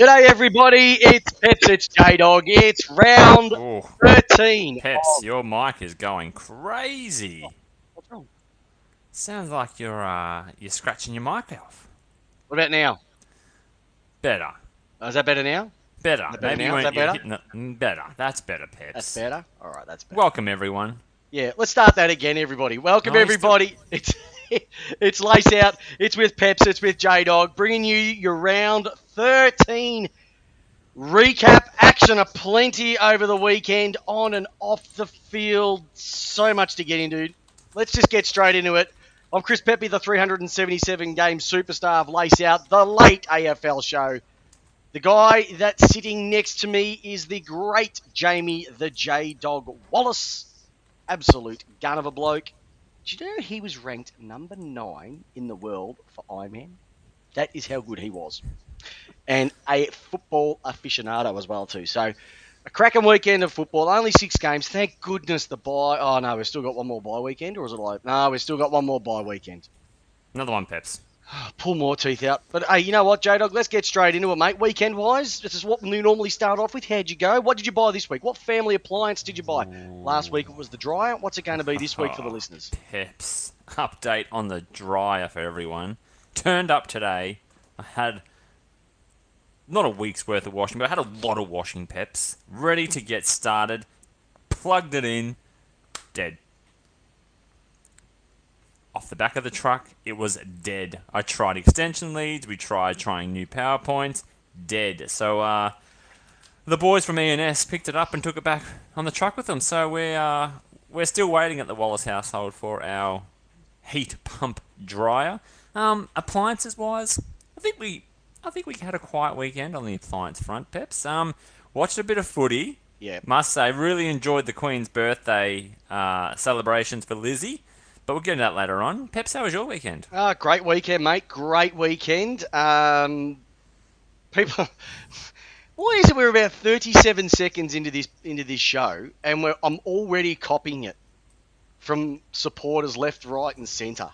G'day everybody, it's Peps, it's J-Dog, it's round Oh, 13 Peps, of... your mic is going crazy. What's wrong? Sounds like you're scratching your mic off. What about now? Better, Is that better now? better. Is that better Maybe you now? Is weren't that you're better? hitting it. Better. That's better, That's Peps. better? Alright, that's better. Welcome everyone. Yeah, let's start that again everybody. Welcome No, you still. everybody, it's Lace Out, it's with Peps, it's with J-Dog, bringing you your round 13 recap action. Plenty over the weekend, on and off the field, so much to get into. Let's just get straight into it. I'm Chris Pepe, the 377 game superstar of Lace Out, the late AFL show. The guy that's sitting next to me is the great Jamie the J-Dog Wallis. Absolute gun of a bloke. Did you know he was ranked number 9 in the world for Ironman? That is how good he was. And a football aficionado as well too. So a cracking weekend of football. Only 6 games. Thank goodness the bye. Oh no, we've still got one more bye weekend, or is it like? No, we've still got one more bye weekend. Another one, Peps. Pull more teeth out. But hey, you know what, J-Dog? Let's get straight into it, mate. Weekend-wise, this is what we normally start off with. How'd you go? What did you buy this week? What family appliance did you buy? Last week it was the dryer. What's it going to be this week for the listeners? Peps. Update on the dryer for everyone. Turned up today. I had not a week's worth of washing, but I had a lot of washing, Peps. Ready to get started. Plugged it in. Dead. Off the back of the truck, it was dead. I tried extension leads, we tried trying new PowerPoints, dead. So the boys from E&S picked it up and took it back on the truck with them. So we're still waiting at the Wallis household for our heat pump dryer. Appliances wise, I think we had a quiet weekend on the appliance front, Peps. Watched a bit of footy. Yeah. Must say, really enjoyed the Queen's birthday celebrations for Lizzie. But we'll get into that later on. Peps, how was your weekend? Great weekend, mate. Great weekend. People, why is it we're about 37 seconds into this show and I'm already copying it from supporters left, right, and centre.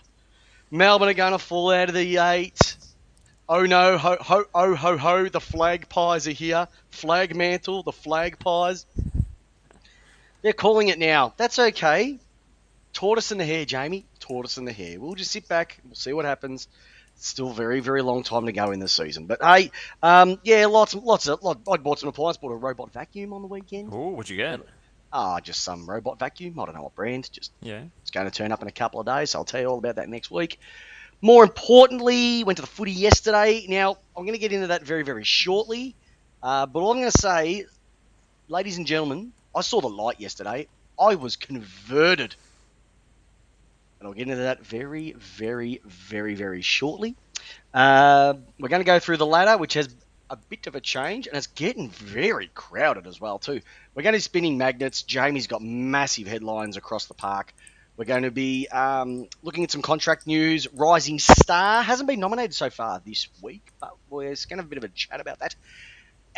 Melbourne are going to fall out of the 8. Oh no, ho ho oh ho ho! The flag pies are here. Flag mantle, the flag pies. They're calling it now. That's okay. Tortoise in the hare, Jamie. Tortoise in the hare. We'll just sit back. We'll see what happens. It's still very, very long time to go in the season. But hey, yeah, lots. I bought some appliances. Bought a robot vacuum on the weekend. Oh, what'd you get? Just some robot vacuum. I don't know what brand. Yeah. It's going to turn up in a couple of days. So I'll tell you all about that next week. More importantly, went to the footy yesterday. Now, I'm going to get into that very, very shortly. But all I'm going to say, ladies and gentlemen, I saw the light yesterday. I was converted. And I'll get into that very, very, very, very shortly. We're going to go through the ladder, which has a bit of a change, and it's getting very crowded as well, too. We're going to be spinning magnets. Jamie's got massive headlines across the park. We're going to be looking at some contract news. Rising Star hasn't been nominated so far this week, but we're going to have a bit of a chat about that.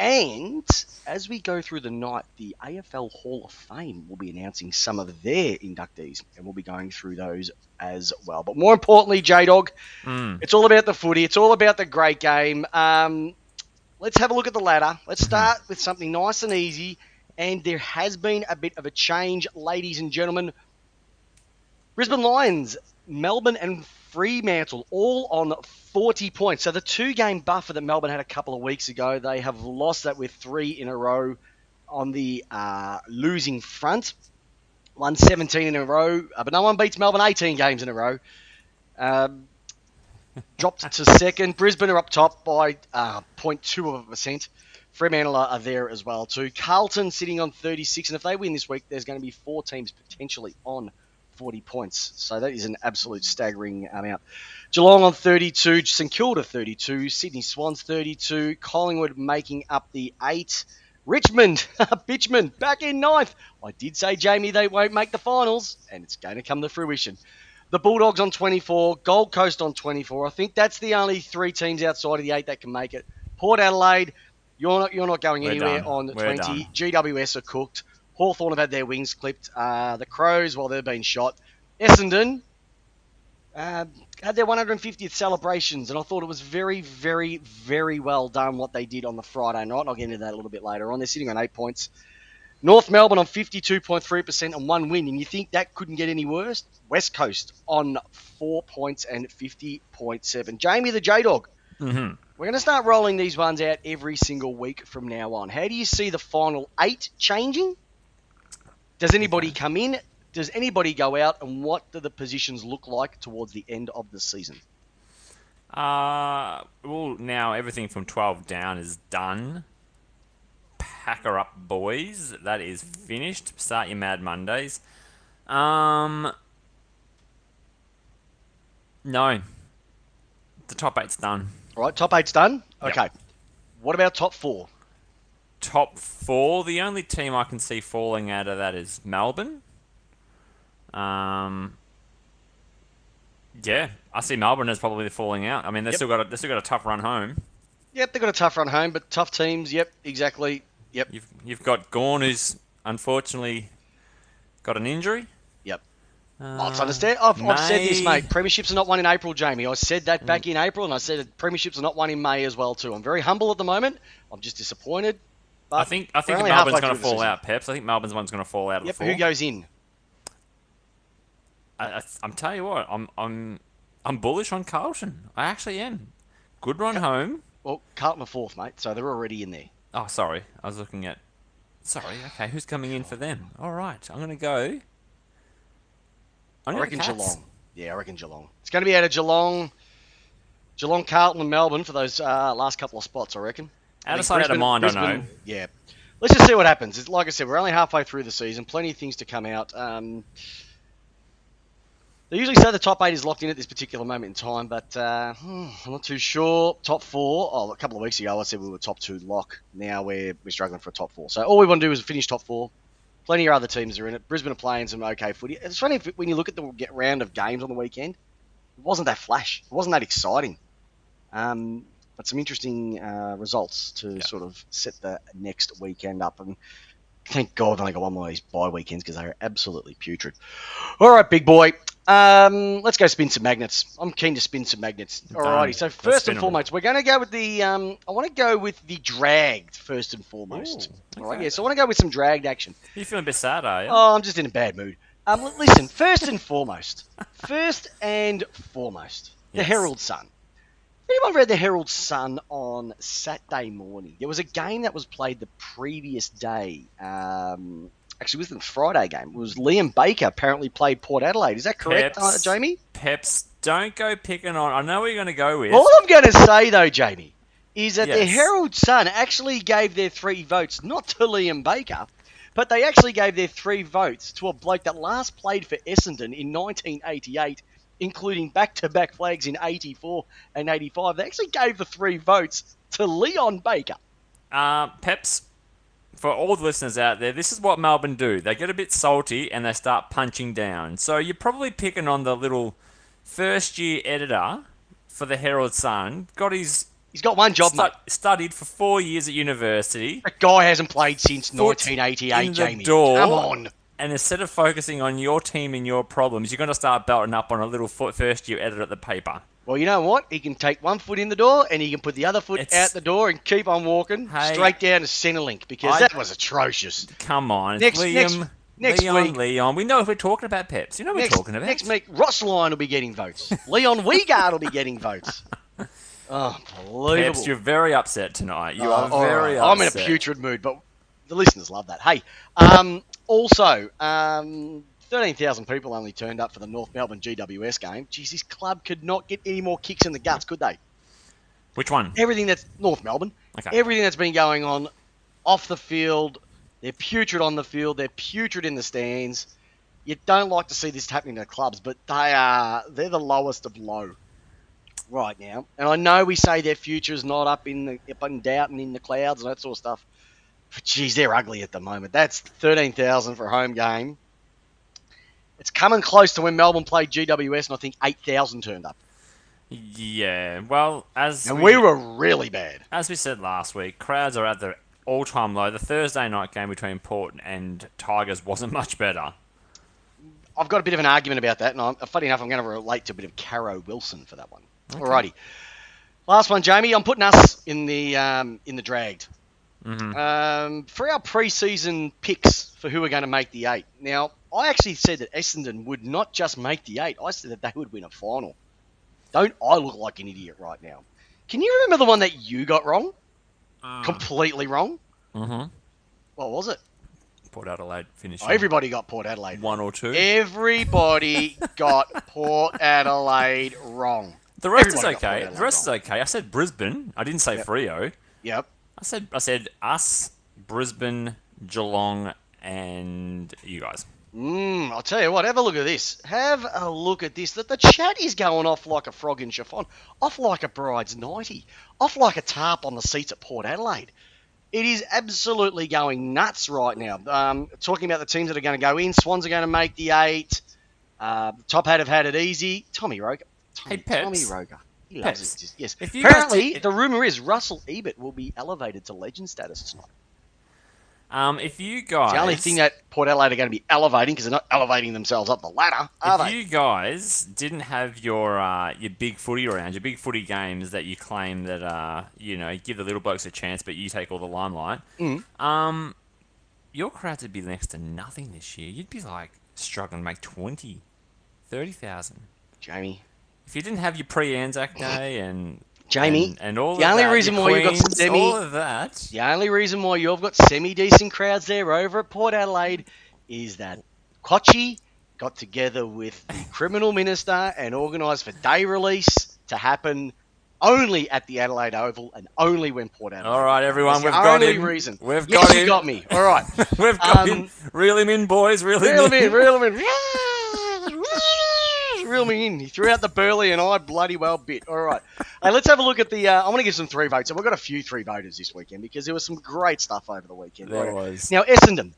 And as we go through the night, the AFL Hall of Fame will be announcing some of their inductees, and we'll be going through those as well. But more importantly, J-Dog, It's all about the footy. It's all about the great game. Let's have a look at the ladder. Let's start with something nice and easy. And there has been a bit of a change, ladies and gentlemen. Brisbane Lions, Melbourne and Fremantle all on 40 points. So the 2-game buffer that Melbourne had a couple of weeks ago, they have lost that with 3 in a row on the losing front. Won 17 in a row, but no one beats Melbourne 18 games in a row. Dropped to second. Brisbane are up top by 0.2%. Fremantle are there as well too. Carlton sitting on 36, and if they win this week, there's going to be 4 teams potentially on 40 points. So that is an absolute staggering amount. Geelong on 32, St Kilda 32, Sydney Swans 32, Collingwood making up the 8. Richmond, Bitchman, back in 9th. I did say, Jamie, they won't make the finals, and it's going to come to fruition. The Bulldogs on 24, Gold Coast on 24. I think that's the only 3 teams outside of the 8 that can make it. Port Adelaide, you're not going anywhere on 20. GWS are cooked. Hawthorn have had their wings clipped. The Crows, well, they've been shot. Essendon, had their 150th celebrations, and I thought it was very, very, very well done what they did on the Friday night. And I'll get into that a little bit later on. They're sitting on 8 points. North Melbourne on 52.3% and 1 win, and you think that couldn't get any worse? West Coast on 4 points and 50.7. Jamie the J-Dog. Mm-hmm. We're going to start rolling these ones out every single week from now on. How do you see the final 8 changing? Does anybody come in? Does anybody go out? And what do the positions look like towards the end of the season? Well, now everything from 12 down is done. Pack her up, boys. That is finished. Start your Mad Mondays. No. The top 8's done. All right, top 8's done? Yep. Okay. What about top 4? Top 4, the only team I can see falling out of that is Melbourne. Yeah, I see Melbourne as probably falling out. I mean, they've still got a tough run home. Yep, they've got a tough run home, but tough teams. Yep, exactly. Yep. You've got Gawn, who's unfortunately got an injury. Yep. I've said this, mate. Premierships are not won in April, Jamie. I said that back in April, and I said premierships are not won in May as well too. I'm very humble at the moment. I'm just disappointed. But I think Melbourne's going to fall out, Peps. I think Melbourne's one's going to fall out of the four. Who goes in? I'm telling you what, I'm bullish on Carlton. I actually am. Good run home. Well, Carlton are 4th, mate, so they're already in there. Oh, sorry. I was looking at... Sorry, okay. Who's coming in for them? All right. I'm going to go... I reckon Geelong. Yeah, I reckon Geelong. It's going to be out of Geelong, Carlton and Melbourne for those last couple of spots, I reckon. Out of sight, out of mind, Brisbane, I know. Yeah. Let's just see what happens. Like I said, we're only halfway through the season. Plenty of things to come out. They usually say the top 8 is locked in at this particular moment in time, but I'm not too sure. Top 4. Oh, a couple of weeks ago, I said we were top 2 lock. Now we're struggling for a top 4. So all we want to do is finish top 4. Plenty of other teams are in it. Brisbane are playing some okay footy. It's funny when you look at the round of games on the weekend, it wasn't that flash. It wasn't that exciting. But some interesting results to sort of set the next weekend up. And thank God I've only got one more of these bye weekends because they're absolutely putrid. All right, big boy. Let's go spin some magnets. I'm keen to spin some magnets. Alrighty. So first and foremost, we're going to go with the. I want to go with the dragged first and foremost. Ooh, okay. All right. Yeah. So I want to go with some dragged action. You feeling a bit sad, are you? Oh, I'm just in a bad mood. Listen. First and foremost, the Herald Sun. Anyone read the Herald Sun on Saturday morning? There was a game that was played the previous day. Actually, it was the Friday game. It was Liam Baker apparently played Port Adelaide. Is that correct, Jamie? Peps, don't go picking on... I know what you're going to go with. All I'm going to say, though, Jamie, is that the Herald Sun actually gave their 3 votes, not to Liam Baker, but they actually gave their 3 votes to a bloke that last played for Essendon in 1988, including back-to-back flags in 84 and 85. They actually gave the 3 votes to Leon Baker. Peps... For all the listeners out there, this is what Melbourne do. They get a bit salty and they start punching down. So you're probably picking on the little first-year editor for the Herald Sun. He's got one job, mate. Studied for 4 years at university. That guy hasn't played since 1988, Jamie. Come on. And instead of focusing on your team and your problems, you're going to start belting up on a little first-year editor at the paper. Well, you know what? He can take one foot in the door and he can put the other foot out the door and keep on walking straight down to Centrelink because that was atrocious. Come on. Next week. Leon. We know if we're talking about Peps. You know what we're talking about. Next week, Ross Lyon will be getting votes. Leon Wiegard will be getting votes. Oh, unbelievable. Peps, you're very upset tonight. You are very upset. I'm in a putrid mood, but the listeners love that. Hey, also, 13,000 people only turned up for the North Melbourne GWS game. Jeez, this club could not get any more kicks in the guts, could they? Which one? Everything that's North Melbourne. Okay. Everything that's been going on off the field. They're putrid on the field. They're putrid in the stands. You don't like to see this happening to clubs, but they're the lowest of low right now. And I know we say their future is not up in doubt and in the clouds and that sort of stuff. But geez, they're ugly at the moment. That's 13,000 for a home game. It's coming close to when Melbourne played GWS, and I think 8,000 turned up. Yeah, well, we were really bad. As we said last week, crowds are at their all-time low. The Thursday night game between Port and Tigers wasn't much better. I've got a bit of an argument about that, and funny enough, I'm going to relate to a bit of Caro Wilson for that one. Okay. Alrighty. Last one, Jamie. I'm putting us in the dragged. For our pre-season picks for who are going to make the 8. Now, I actually said that Essendon would not just make the 8. I said that they would win a final. Don't I look like an idiot right now? Can you remember the one that you got wrong? Completely wrong? Mm-hmm. What was it? Port Adelaide finished. Everybody got Port Adelaide. 1 or 2. Everybody got Port Adelaide wrong. The rest is okay. The rest is okay. I said Brisbane. I didn't say Freo. Yep. I said us, Brisbane, Geelong, and you guys. I'll tell you what, have a look at this. Have a look at this. The chat is going off like a frog in chiffon, off like a bride's nightie, off like a tarp on the seats at Port Adelaide. It is absolutely going nuts right now. Talking about the teams that are going to go in. Swans are going to make the 8. Top Hat have had it easy. Tommy Roger. Tommy Roger. He loves it. Yes. Apparently, the rumour is Russell Ebert will be elevated to legend status tonight. If you guys... The only thing that Port Adelaide are going to be elevating, because they're not elevating themselves up the ladder, are they? If you guys didn't have your big footy rounds, your big footy games that you claim that, give the little blokes a chance, but you take all the limelight, your crowds would be next to nothing this year. You'd be, struggling to make 20, 30,000. Jamie. If you didn't have your pre-Anzac Day and... Jamie, and all the of only that, reason why you've got all of that. The only reason why you've got semi-decent crowds there over at Port Adelaide is that Kochi got together with the criminal minister and organised for day release to happen only at the Adelaide Oval and only when Port Adelaide. All right, everyone, we've got him. Reason. We've got him. You got me. All right, we've got him. Reel him in, boys. Reel him in. Reel him in. Reel me in. He threw out the Burley and I bloody well bit. All right. Hey, let's have a look at the... I want to give some 3 votes. And we've got a few 3 voters this weekend because there was some great stuff over the weekend. There was. Now, Essendon.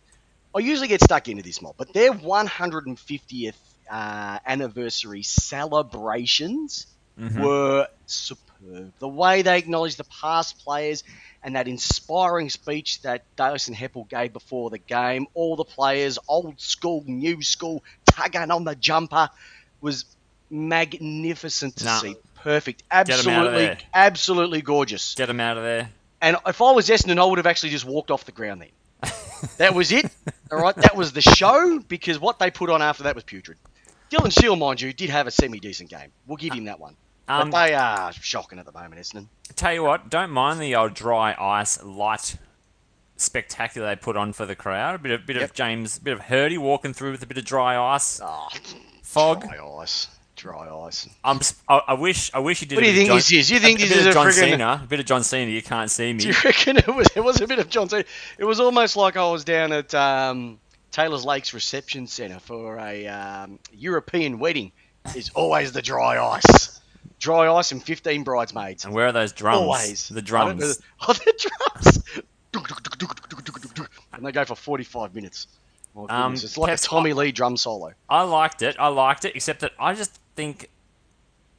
I usually get stuck into this mob, but their 150th anniversary celebrations were superb. The way they acknowledged the past players and that inspiring speech that Dyson Heppel gave before the game. All the players, old school, new school, tugging on the jumper, was magnificent to see. Perfect. Absolutely gorgeous. Get them out of there. And if I was Essendon, I would have actually just walked off the ground then. That was it. All right. That was the show because what they put on after that was putrid. Dylan Shield, mind you, did have a semi-decent game. We'll give him that one. But they are shocking at the moment, Essendon. Tell you what, don't mind the old dry ice light spectacular they put on for the crowd. A bit of James, a bit of Hurdy walking through with a bit of dry ice. Fog. Dry ice. I wish you did. What do you think this is? You think this is a John Cena? A bit of John Cena. You can't see me. Do you reckon it was a bit of John Cena? It was almost like I was down at Taylor's Lakes Reception Centre for a European wedding. It's always the dry ice. Dry ice and 15 bridesmaids. And where are those drums? Always. The drums. The drums. And they go for 45 minutes. It's like a Tommy Lee drum solo. I liked it, except that I just think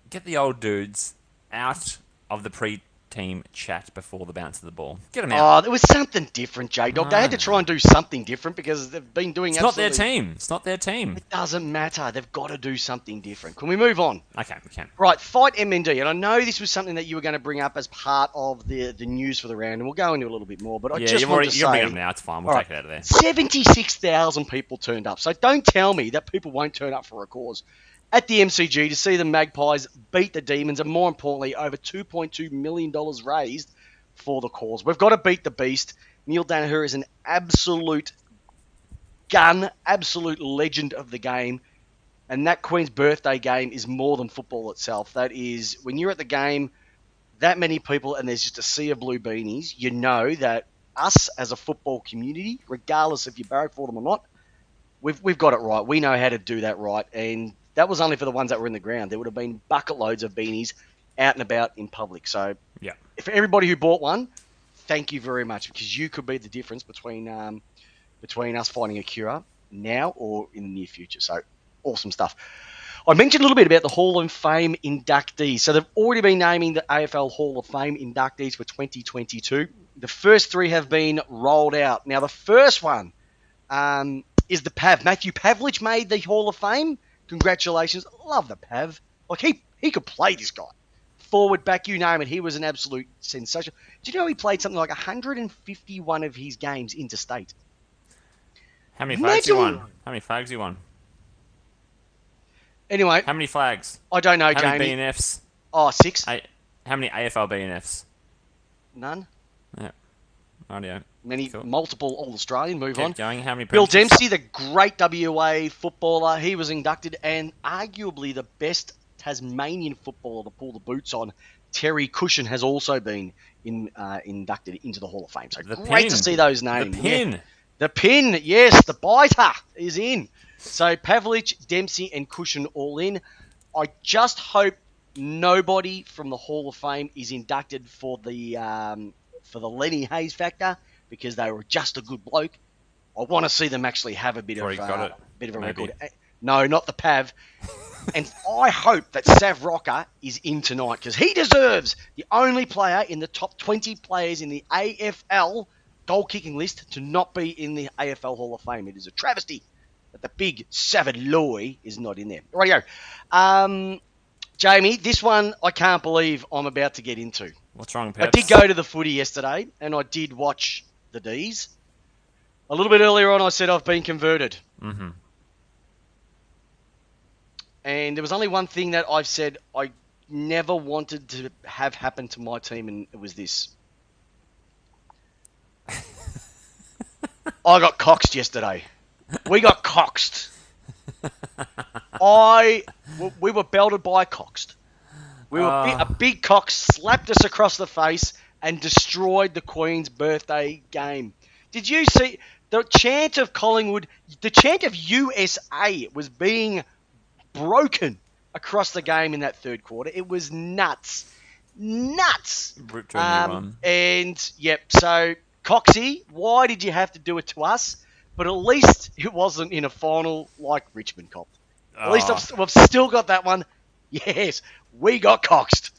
get the old dudes out of the pre-team chat before the bounce of the ball. Get them out. Oh, there was something different, J-Dog. They had to try and do something different because they've been doing It's not their team. It's not their team. It doesn't matter. They've got to do something different. Can we move on? Okay, we can. Right, fight MND. And I know this was something that you were going to bring up as part of the news for the round, and we'll go into a little bit more. But I just want to say... You're bringing it up now. It's fine. We'll take it out of there. 76,000 people turned up. So don't tell me that people won't turn up for a cause. At the MCG to see the Magpies beat the Demons, and more importantly, over $2.2 million raised for the cause. We've got to beat the beast. Neil Danaher is an absolute gun, absolute legend of the game. And that Queen's birthday game is more than football itself. That is, when you're at the game, that many people, and there's just a sea of blue beanies, you know that us as a football community, regardless if you barrack for them or not, we've got it right. We know how to do that right. And that was only for the ones that were in the ground. There would have been bucket loads of beanies out and about in public. So yeah, for everybody who bought one, thank you very much, because you could be the difference between us finding a cure now or in the near future. So awesome stuff. I mentioned a little bit about the Hall of Fame inductees. So they've already been naming the AFL Hall of Fame inductees for 2022. The first 3 have been rolled out. Now the first one is the Pav. Matthew Pavlich made the Hall of Fame. Congratulations. Love the Pav. Like, he could play, this guy. Forward, back, you name it. He was an absolute sensation. Do you know he played something like 151 of his games interstate? How many flags he won? How many flags he won? Anyway. How many flags? I don't know, How Jamie. How many BNFs? Oh, 6. How many AFL BNFs? None. Yeah. Rightio. Multiple All-Australian. Move on. Going. How many Bill premierships? Dempsey, the great WA footballer. He was inducted, and arguably the best Tasmanian footballer to pull the boots on, Terry Cushion, has also been inducted into the Hall of Fame. So great to see those names. The pin. Yeah. The pin, yes, the biter is in. So Pavlich, Dempsey, and Cushion all in. I just hope nobody from the Hall of Fame is inducted for the Lenny Hayes factor, because they were just a good bloke. I want to see them actually have a bit of a record. No, not the Pav. And I hope that Sav Rocker is in tonight, because he deserves the only player in the top 20 players in the AFL goal-kicking list to not be in the AFL Hall of Fame. It is a travesty that the big Savaloy is not in there. Rightio. Jamie, this one I can't believe I'm about to get into. What's wrong, Peps? I did go to the footy yesterday, and I did watch the D's. A little bit earlier on, I said I've been converted. Mm-hmm. And there was only one thing that I've said I never wanted to have happen to my team, and it was this. I got coxed yesterday. We got coxed. We were belted by a coxed. A big cox slapped us across the face and destroyed the Queen's birthday game. Did you see the chant of Collingwood? The chant of USA was being broken across the game in that third quarter. It was nuts. Ripped to a new one. And yep, so Coxie, why did you have to do it to us? But at least it wasn't in a final like Richmond copped. At least we've still got that one. Yes, we got coxed.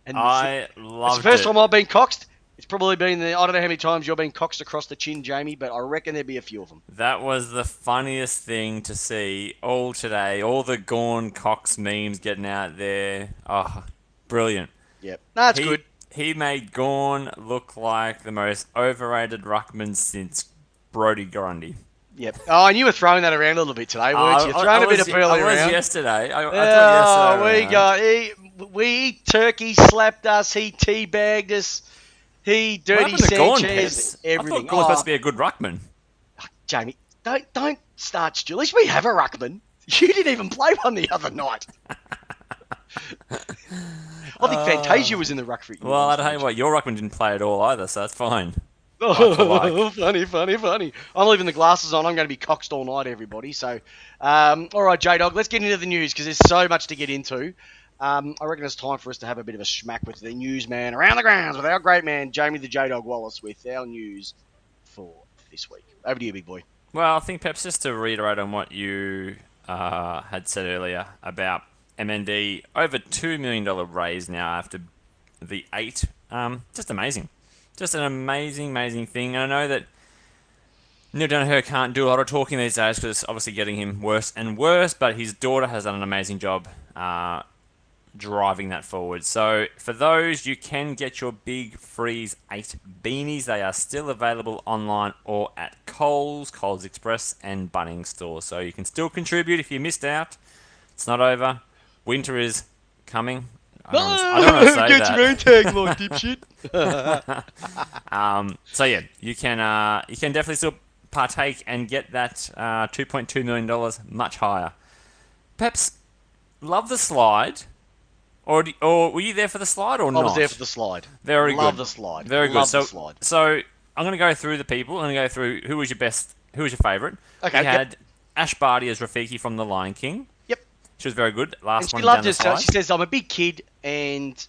And I loved it. It's the first time I've been coxed. It's probably been I don't know how many times you've been coxed across the chin, Jamie, but I reckon there'd be a few of them. That was the funniest thing to see all today. All the Gorn Cox memes getting out there. Oh, brilliant. Yep. That's good. He made Gorn look like the most overrated ruckman since Brodie Grundy. Yep. Oh, and you were throwing that around a little bit today, weren't you? Throwing a bit of burley around. I was yesterday. I thought yesterday. We turkey slapped us. He teabagged us. He dirty Sanchez. Everything. I thought Gorn was supposed to be a good ruckman. Jamie, don't start Stu. At least we have a ruckman. You didn't even play one the other night. I think Fantasia was in the ruck for you. Well, I tell you what, your ruckman didn't play at all either, so that's fine. Oh, funny. I'm leaving the glasses on. I'm going to be coxed all night, everybody. So, all right, J-Dog, let's get into the news because there's so much to get into. I reckon it's time for us to have a bit of a schmack with the news man around the grounds with our great man, Jamie the J-Dog Wallis, with our news for this week. Over to you, big boy. Well, I think perhaps just to reiterate on what you had said earlier about MND, over $2 million raise now after the 8. Just amazing. Just an amazing thing. And I know that Neil Danaher can't do a lot of talking these days because it's obviously getting him worse and worse, but his daughter has done an amazing job driving that forward. So for those, you can get your Big Freeze 8 beanies. They are still available online or at Coles Express, and Bunnings stores. So you can still contribute if you missed out. It's not over. Winter is coming. I don't want to say get your own tag line, dipshit. So yeah, you can definitely still partake and get that $2.2 million much higher. Peps, love the slide. Or were you there for the slide or not? I was there for the slide. Very good. Love the slide. Very good. Love the slide. So I'm going to go through the people. I'm going to go through who was your favourite. Okay. We had Ash Barty as Rafiki from The Lion King. Yep. She was very good. Last one she loved down the it. side. She says, I'm a big kid and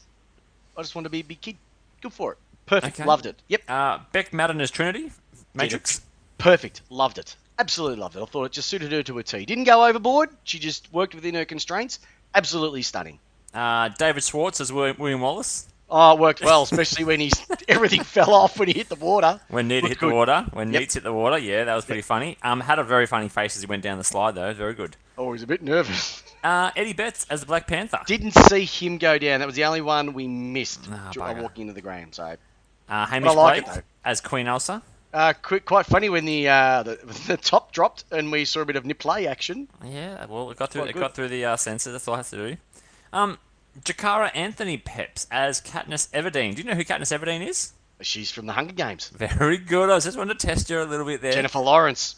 I just want to be a big kid. Good for it. Perfect. Okay. Loved it. Yep. Beck Madden as Trinity. Matrix. Perfect. Loved it. Absolutely loved it. I thought it just suited her to a T. Didn't go overboard. She just worked within her constraints. Absolutely stunning. David Schwartz as William Wallis. Oh, it worked well, especially when everything fell off when he hit the water. When Neat Looked hit good. the water. When Yep. Neats hit the water, yeah, that was pretty funny. Had a very funny face as he went down the slide, though. Very good. Oh, he's a bit nervous. Eddie Betts as the Black Panther. Didn't see him go down. That was the only one we missed Bugger. walking into the ground. So, Hamish I like Blake it, though. as Queen Elsa. quite funny when the top dropped and we saw a bit of nip play action. Yeah, well, it got through. Quite It good. got through the sensors. That's all I have to do. Jakara Anthony Peps as Katniss Everdeen. Do you know who Katniss Everdeen is? She's from the Hunger Games. Very good. I just wanted to test you a little bit there. Jennifer Lawrence.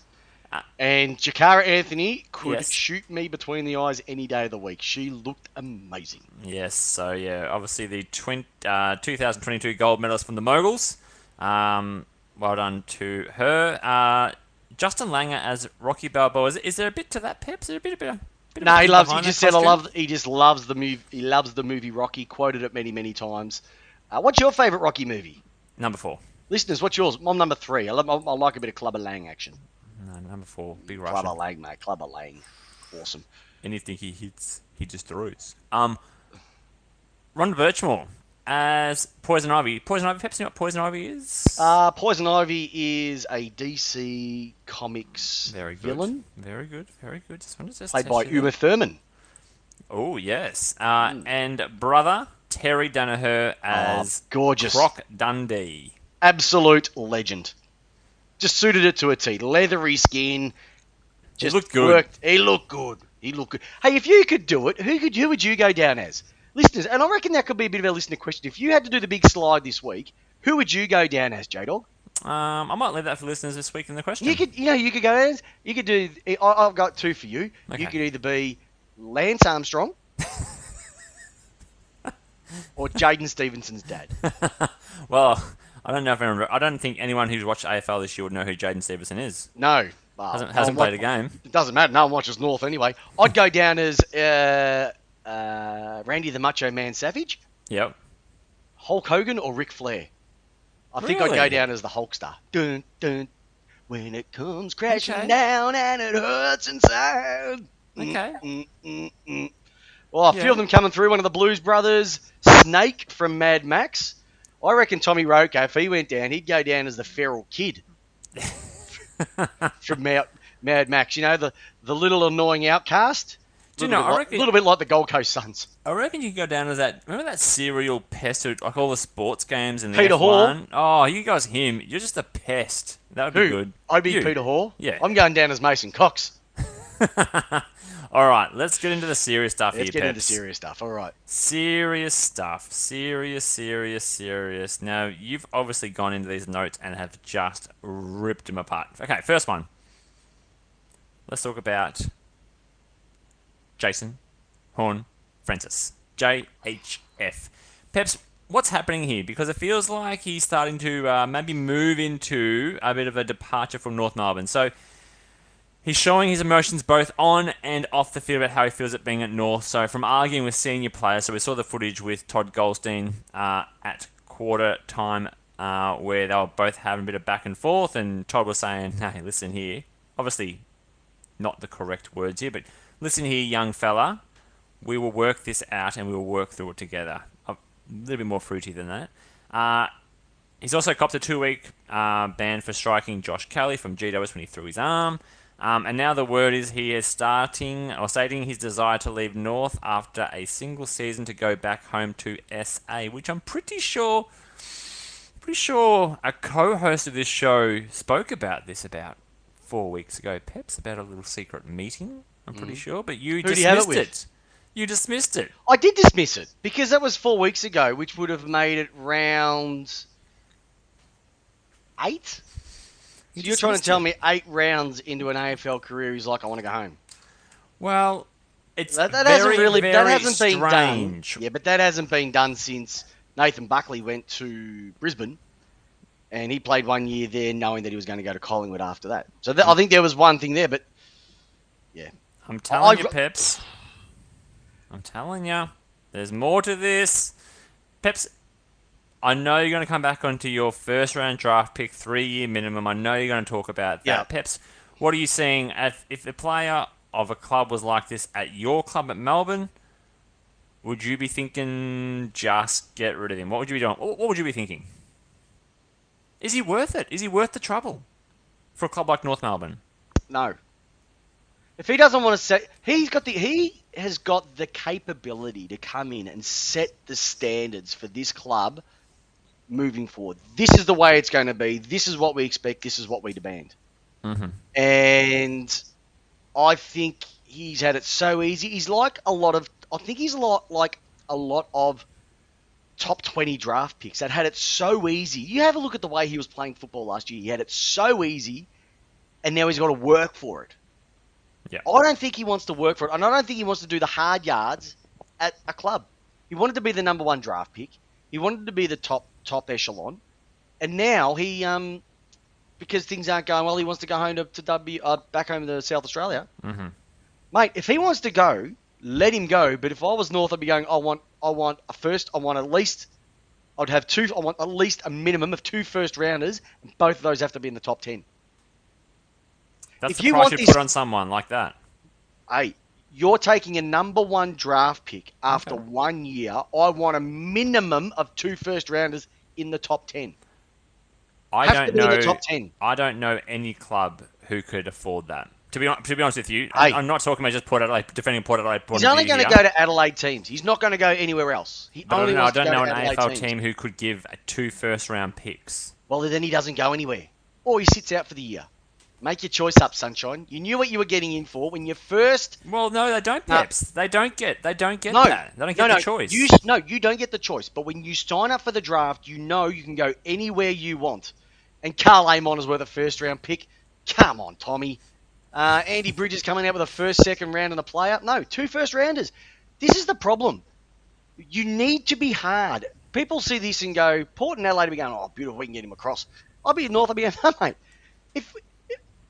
And Jakara Anthony could Yes. shoot me between the eyes any day of the week. She looked amazing. Yes. So yeah, obviously the 2022 gold medalist from the Moguls. Well done to her. Justin Langer as Rocky Balboa. Is there a bit to that, Peps? Is there a bit of No, he loves. He behind just that said, "I costume? love." He just loves the movie. He loves the movie Rocky. Quoted it many, many times. What's your favourite Rocky movie? Number 4. Listeners, what's yours? I'm number 3. I like a bit of Clubber Lang action. No, number 4. Big Russian. Clubber Lang, mate. Clubber Lang. Awesome. Anything he hits, he destroys. Ron Birchmore as Poison Ivy. Poison Ivy, Peps, you know what Poison Ivy is? Poison Ivy is a DC Comics Very good. villain Very good. Very good. Just wanted to just played test by you Uma Thurman. Oh, yes. And brother Terry Danaher as Gorgeous. Croc Dundee. Absolute legend. Just suited it to a T. Leathery skin. Just looked good. Worked. He looked good. He looked good. Hey, if you could do it, who would you go down as? Listeners, and I reckon that could be a bit of a listener question. If you had to do the big slide this week, who would you go down as, J-Dog? I might leave that for listeners this week in the question. You could go as. You could do. I've got 2 for you. Okay. You could either be Lance Armstrong or Jaden Stevenson's dad. Well, I don't know if I don't think anyone who's watched AFL this year would know who Jaden Stevenson is. No. Hasn't played a game. It doesn't matter. No one watches North anyway. I'd go down as Randy the Macho Man Savage, Yep. Hulk Hogan, or Ric Flair. I think I'd go Really? down as the Hulkster. Dun, dun, when it comes crashing Okay. down and it hurts inside. Okay. Well, I Yeah. feel them coming through. One of the Blues Brothers, Snake from Mad Max. I reckon Tommy Roca, if he went down, he'd go down as the feral kid from Mad Max. You know, the little annoying outcast. Do you know, I A reckon- little bit like the Gold Coast Suns. I reckon you could go down as that. Remember that serial pest who, like all the sports games and the Peter F1? Oh, you guys, him. You're just a pest. That would be Who? good. I'd be You. Peter Hall. Yeah. I'm going down as Mason Cox. All right, let's get into the serious stuff Let's here, get into Peps. serious stuff. All right. Serious stuff. Serious. Now, you've obviously gone into these notes and have just ripped them apart. Okay, first one. Let's talk about Jason Horn Francis. JHF. Peps, what's happening here? Because it feels like he's starting to maybe move into a bit of a departure from North Melbourne. So, he's showing his emotions both on and off the field about how he feels at being at North. So from arguing with senior players, so we saw the footage with Todd Goldstein at quarter time where they were both having a bit of back and forth, and Todd was saying, hey, listen here. Obviously, not the correct words here, but listen here, young fella. We will work this out and we will work through it together. A little bit more fruity than that. He's also copped a 2-week ban for striking Josh Kelly from GWS when he threw his arm. And now the word is he is stating his desire to leave North after a single season to go back home to SA, which I'm pretty sure a co-host of this show spoke about this about 4 weeks ago, Peps, about a little secret meeting, I'm pretty sure, but you Who do you have it dismissed with? it. You dismissed it. I did dismiss it because that was 4 weeks ago, which would have made it round 8. So you're trying to tell me 8 rounds into an AFL career, he's like, I want to go home. Well, it's That very, hasn't very been done. strange. Yeah, but that hasn't been done since Nathan Buckley went to Brisbane, and he played 1 year there, knowing that he was going to go to Collingwood after that. So I think there was one thing there, but yeah, I'm telling you, I've- Peps. I'm telling you, there's more to this. Peps, I know you're going to come back onto your first round draft pick, 3-year minimum. I know you're going to talk about that. Yeah. Peps, what are you seeing if a player of a club was like this at your club at Melbourne? would you be thinking just get rid of him? What would you be doing? What would you be thinking? Is he worth it? Is he worth the trouble for a club like North Melbourne? No. If he doesn't want to set, he has got the capability to come in and set the standards for this club moving forward. This is the way it's going to be. This is what we expect. This is what we demand. Mm-hmm. And I think he's had it so easy. He's like a lot of. I think he's like a lot of top 20 draft picks that had it so easy. You have a look at the way he was playing football last year. He had it so easy, and now he's got to work for it. Yeah. I don't think he wants to work for it, and I don't think he wants to do the hard yards at a club. He wanted to be the number one draft pick. He wanted to be the top echelon, and now he because things aren't going well, he wants to go home to back home to South Australia. Mm-hmm. Mate, if he wants to go, let him go. But if I was North, I'd be going. I want a first. I want at least. I'd have two. I want at least a minimum of 2 first rounders, and both of those have to be in the top 10. That's If the you price want you this, put on someone like that. hey, you're taking a number one draft pick after 1 year. I want a minimum of 2 first rounders in the top 10. I Have don't to be in know. the top 10. I don't know any club who could afford that. To be honest with you, Hey. I'm not talking about just Port Adelaide, defending Port Adelaide. He's only going to go to Adelaide teams. He's not going to go anywhere else. He But only I wants don't to go know to an Adelaide AFL teams. team who could give 2 first-round picks. Well, then he doesn't go anywhere. Or he sits out for the year. Make your choice up, sunshine. You knew what you were getting in for when you first. Well, no, they don't, No. Peps. They don't get No, that. They don't get the choice. You don't get the choice. But when you sign up for the draft, you know you can go anywhere you want. And Carl Amon is worth a first-round pick. Come on, Tommy. Andy Bridges coming out with a first, second round and a player. No, 2 first-rounders. This is the problem. You need to be hard. People see this and go, Port and Adelaide will be going, oh, beautiful, we can get him across. I'll be at North, I'll be going, no, mate.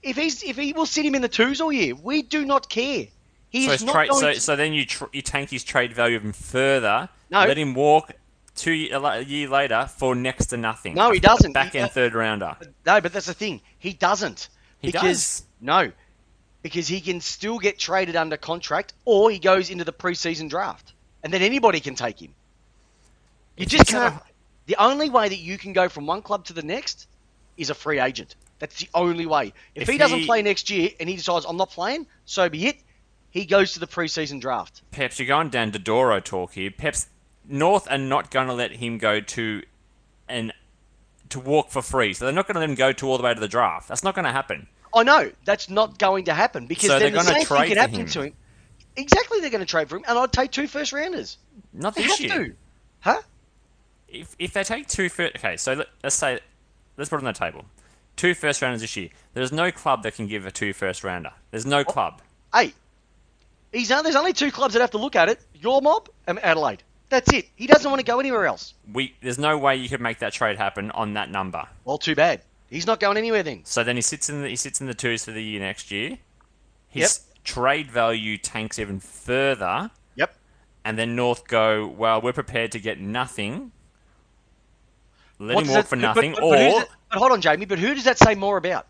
If he will sit him in the 2s all year, we do not care. He So, is not going to... so then you tank his trade value even further. No. Let him walk a year later for next to nothing. No, he doesn't. Back end third rounder. No, but that's the thing. He doesn't. He because, does. No. Because he can still get traded under contract, or he goes into the preseason draft. And then anybody can take him. You If just he's at can't... The only way that you can go from one club to the next is a free agent. That's the only way. If he doesn't play next year and he decides, I'm not playing, so be it, he goes to the preseason draft. Peps, you're going down to Doro talk here. Peps, North are not going to let him go to walk for free. So they're not going to let him go all the way to the draft. That's not going to happen. I know. That's not going to happen. Because So then they're the gonna same thing trade could for happen him. to him. Exactly, they're going to trade for him. And I'd take 2 first rounders. Not They this have year. to. Huh? If they take 2 first... Okay, so let's put it on the table. 2 first rounders this year. There's no club that can give a 2 first rounder. There's no club. Hey, there's only 2 clubs that have to look at it. Your mob and Adelaide. That's it. He doesn't want to go anywhere else. There's no way you could make that trade happen on that number. Well, too bad. He's not going anywhere then. So then he sits in the 2s for the year next year. His trade value tanks even further. Yep. And then North go, well, we're prepared to get nothing. Let him walk for nothing. But hold on, Jamie. But who does that say more about?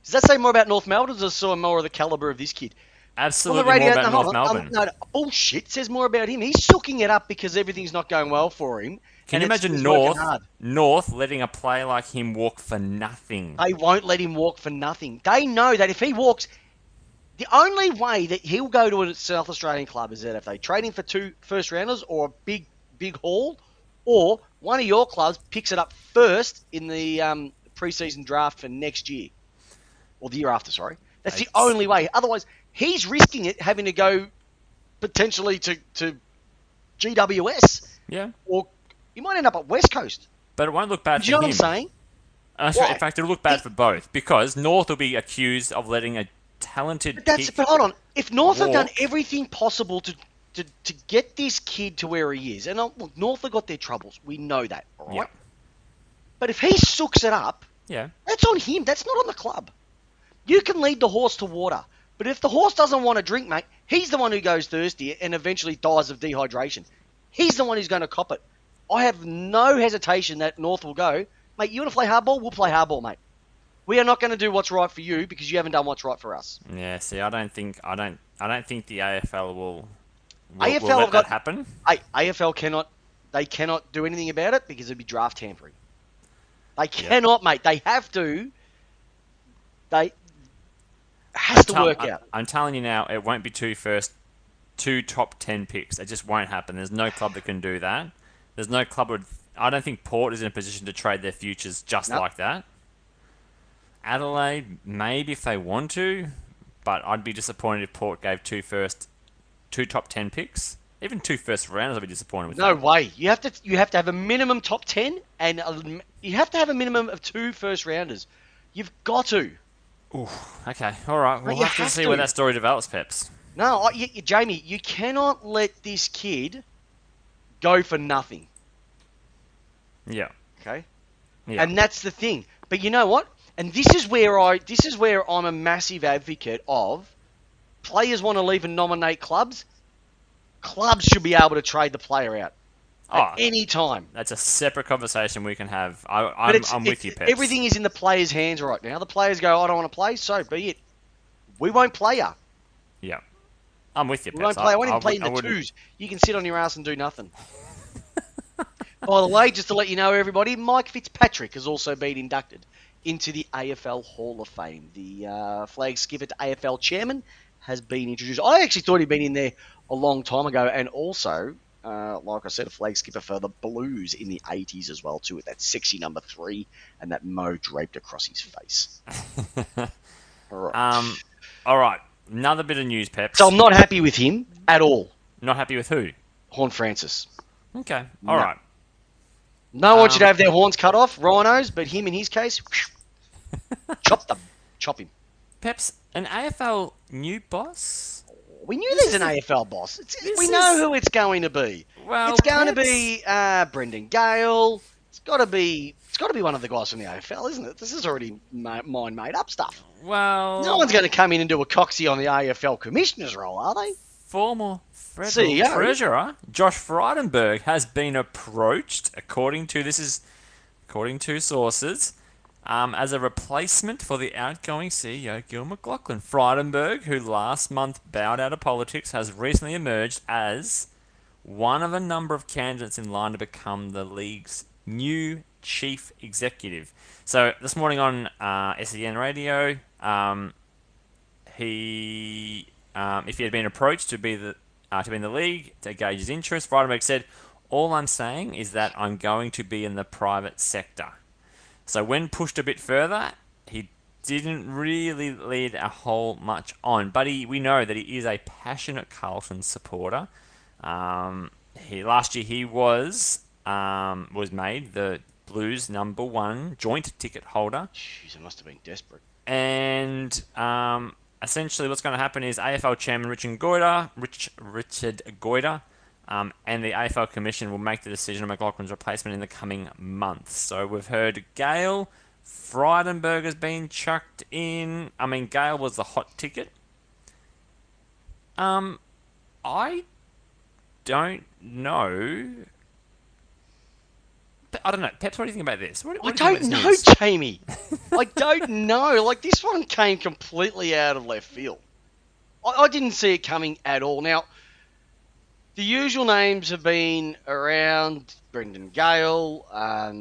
Does that say more about North Melbourne, or does it say more of the calibre of this kid? Absolutely more about North Melbourne. No, bullshit. It says more about him. He's sucking it up because everything's not going well for him. Can you imagine he's working hard. North letting a player like him walk for nothing? They won't let him walk for nothing. They know that if he walks, the only way that he'll go to a South Australian club is that if they trade him for 2 first rounders or a big haul, or one of your clubs picks it up first in the preseason draft for next year. Or the year after, sorry. That's the only way. Otherwise, he's risking it having to go potentially to GWS. Yeah. Or he might end up at West Coast. But it won't look bad Do you know for what him. I'm saying? In fact, it'll look bad for both. Because North will be accused of letting a talented But hold on. If North have done walk. everything possible to get this kid to where he is, and look, North have got their troubles. We know that, all right? Yeah. But if he sooks it up, Yeah. that's on him. That's not on the club. You can lead the horse to water. But if the horse doesn't want to drink, mate, he's the one who goes thirsty and eventually dies of dehydration. He's the one who's going to cop it. I have no hesitation that North will go, mate, you want to play hardball? We'll play hardball, mate. We are not going to do what's right for you because you haven't done what's right for us. Yeah, see, I don't think the AFL will We'll AFL let have that got happen. AFL cannot do anything about it because it'd be draft tampering. They cannot, mate. They have to. They has to work out. I'm telling you now, it won't be two top 10 picks. It just won't happen. There's no club that can do that. There's no club would. I don't think Port is in a position to trade their futures just Nope. like that. Adelaide, maybe if they want to, but I'd be disappointed if Port gave two top 10 picks. Even two first rounders, I'd be disappointed with No that. way. You have to have a minimum top 10 and you have to have a minimum of 2 first rounders. You've got to. Ooh, okay, all right. We'll You have to have see to. where that story develops, Peps. No, Jamie, you cannot let this kid go for nothing. Yeah. Okay? Yeah. And that's the thing. But you know what? And this is where I'm a massive advocate of players want to leave and nominate clubs. Clubs should be able to trade the player out at any time. That's a separate conversation we can have. But I'm with you, Peps. everything is in the players' hands right now. The players go, I don't want to play, so be it. We won't play you. Yeah. I'm with you, We Peps. won't play. I won't even play in the twos. You can sit on your ass and do nothing. By the way, just to let you know, everybody, Mike Fitzpatrick has also been inducted into the AFL Hall of Fame. The flag skipper to AFL chairman has been introduced. I actually thought he'd been in there a long time ago, and also, like I said, a flag skipper for the Blues in the 80s as well, too, with that sexy number 3 and that mo draped across his face. All right. Another bit of news, Peps. So I'm not happy with him at all. Not happy with who? Horn Francis. Okay. All right. No one should have their horns cut off, rhinos, but him in his case, chop him. Peps, an AFL new boss? We knew there's an AFL boss. We know who it's going to be. Well, it's going to be Brendan Gale. It's got to be one of the guys from the AFL, isn't it? This is already mine made up stuff. Well, no one's going to come in and do a coxie on the AFL commissioner's role, are they? Former federal treasurer Josh Frydenberg has been approached, according to sources, as a replacement for the outgoing CEO Gil McLachlan. Frydenberg, who last month bowed out of politics, has recently emerged as one of a number of candidates in line to become the league's new chief executive. So this morning on SEN Radio, if he had been approached to be in the league to gauge his interest, Frydenberg said, "All I'm saying is that I'm going to be in the private sector." So when pushed a bit further, he didn't really lead a whole much on, but we know that he is a passionate Carlton supporter. Last year he was made the Blues #1 joint ticket holder. Jeez, it must have been desperate. And essentially what's going to happen is AFL Chairman Richard Goyder, and the AFL Commission will make the decision on McLachlan's replacement in the coming months. So we've heard Gale, Frydenberg has been chucked in. I mean, Gale was the hot ticket. I don't know. I don't know. Peps, what do you think about this? I don't know, Jamie. I don't know. Like, this one came completely out of left field. I didn't see it coming at all. Now, the usual names have been around. Brendan Gale.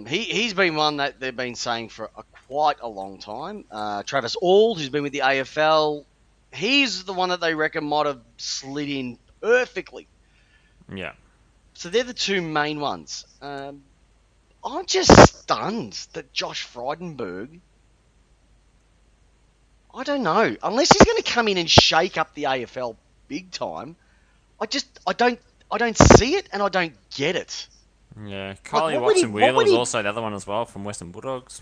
He's been one that they've been saying for quite a long time. Travis Auld, who's been with the AFL. He's the one that they reckon might have slid in perfectly. Yeah. So they're the two main ones. I'm just stunned that Josh Frydenberg, I don't know, unless he's going to come in and shake up the AFL big time, I don't see it and I don't get it. Yeah, Kylie Watson-Wheeler was also the other one as well from Western Bulldogs.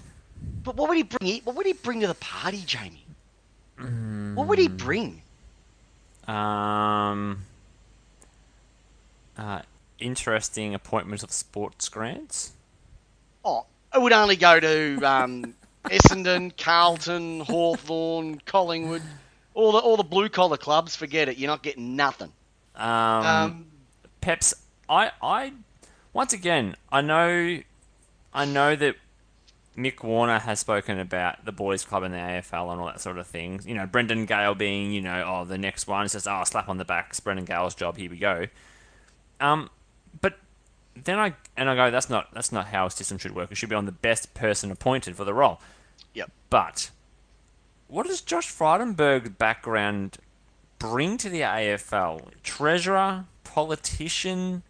But what would he bring? What would he bring to the party, Jamie? What would he bring? Interesting appointment of sports grants. Oh, it would only go to Essendon, Carlton, Hawthorn, Collingwood, all the blue collar clubs. Forget it. You're not getting nothing. Peps, I once again, I know that Mick Warner has spoken about the boys' club in the AFL and all that sort of thing. Brendan Gale being, the next one. He says, slap on the back. It's Brendan Gale's job. Here we go. But then I go, that's not how a system should work. It should be on the best person appointed for the role. Yep. But what does Josh Frydenberg's background bring to the AFL? Treasurer, politician.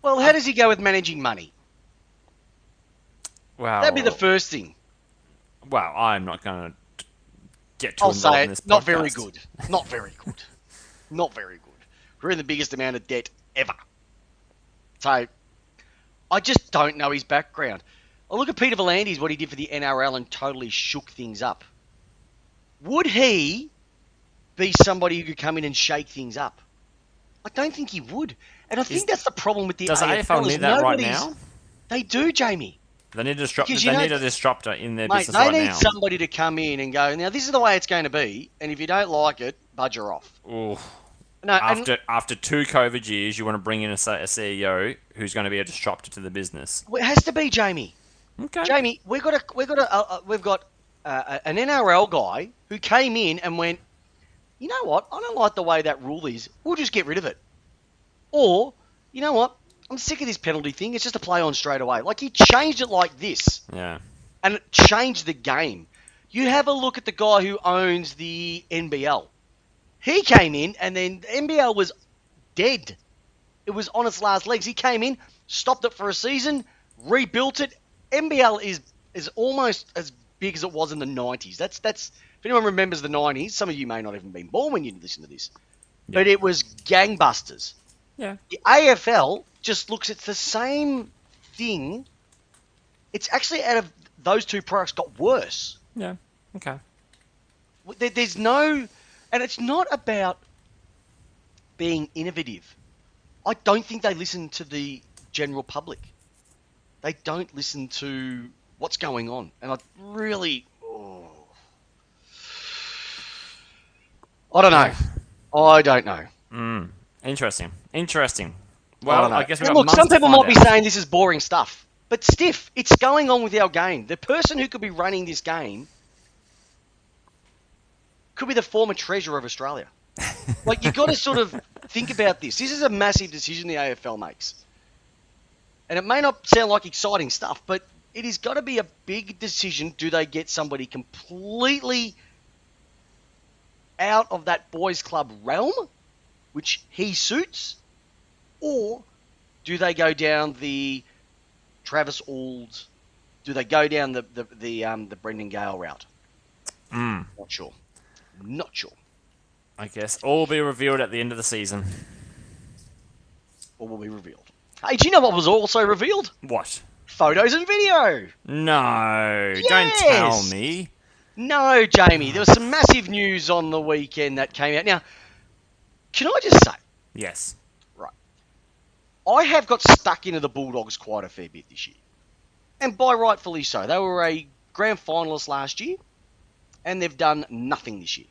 Well, how does he go with managing money? Well, That'd be the first thing. Well, I'm not going to get too I'll involved say in this it. podcast. Not very good. Not very good. Not very good. We're in the biggest amount of debt ever. So, I just don't know his background. I look at Peter V'landys, what he did for the NRL and totally shook things up. Would he be somebody who could come in and shake things up? I don't think he would. And I think that's the problem with the AFL. Does the AFL need that right now? They do, Jamie. They need a disruptor in their business right now. They need somebody to come in and go, now this is the way it's going to be, and if you don't like it, budger off. Ooh. No, after 2 COVID years, you want to bring in a CEO who's going to be a disruptor to the business. It has to be, Jamie. Okay. Jamie, we've got an NRL guy who came in and went, you know what? I don't like the way that rule is. We'll just get rid of it. Or, you know what? I'm sick of this penalty thing. It's just a play on straight away. Like, he changed it like this. Yeah. And it changed the game. You have a look at the guy who owns the NBL. He came in, and then the NBL was dead. It was on its last legs. He came in, stopped it for a season, rebuilt it. NBL is almost as big as it was in the 90s. That's if anyone remembers the 90s, some of you may not have even been born when you listen to this. Yeah. But it was gangbusters. Yeah. The AFL just looks at the same thing. It's actually, out of those two products, got worse. Yeah. Okay. There's no... And it's not about being innovative. I don't think they listen to the general public. They don't listen to what's going on. And I really... I don't know. I don't know. Interesting. Well, I guess we've got look, months some people to find might be out. saying this is boring stuff. But stiff, it's going on with our game. The person who could be running this game could be the former treasurer of Australia. Like, you've got to sort of think about this. This is a massive decision the AFL makes. And it may not sound like exciting stuff, but it has got to be a big decision. Do they get somebody completely out of that boys' club realm, which he suits? Or do they go down the Travis Auld? Do they go down the Brendan Gale route? Not sure. Not sure. I guess all will be revealed at the end of the season. Or will be revealed. Hey, do you know what was also revealed? What? Photos and video. No, Yes! don't tell me. No, Jamie. There was some massive news on the weekend that came out. Now, can I just say? Yes. Right. I have got stuck into the Bulldogs quite a fair bit this year. And by rightfully so. They were a grand finalist last year. And they've done nothing this year.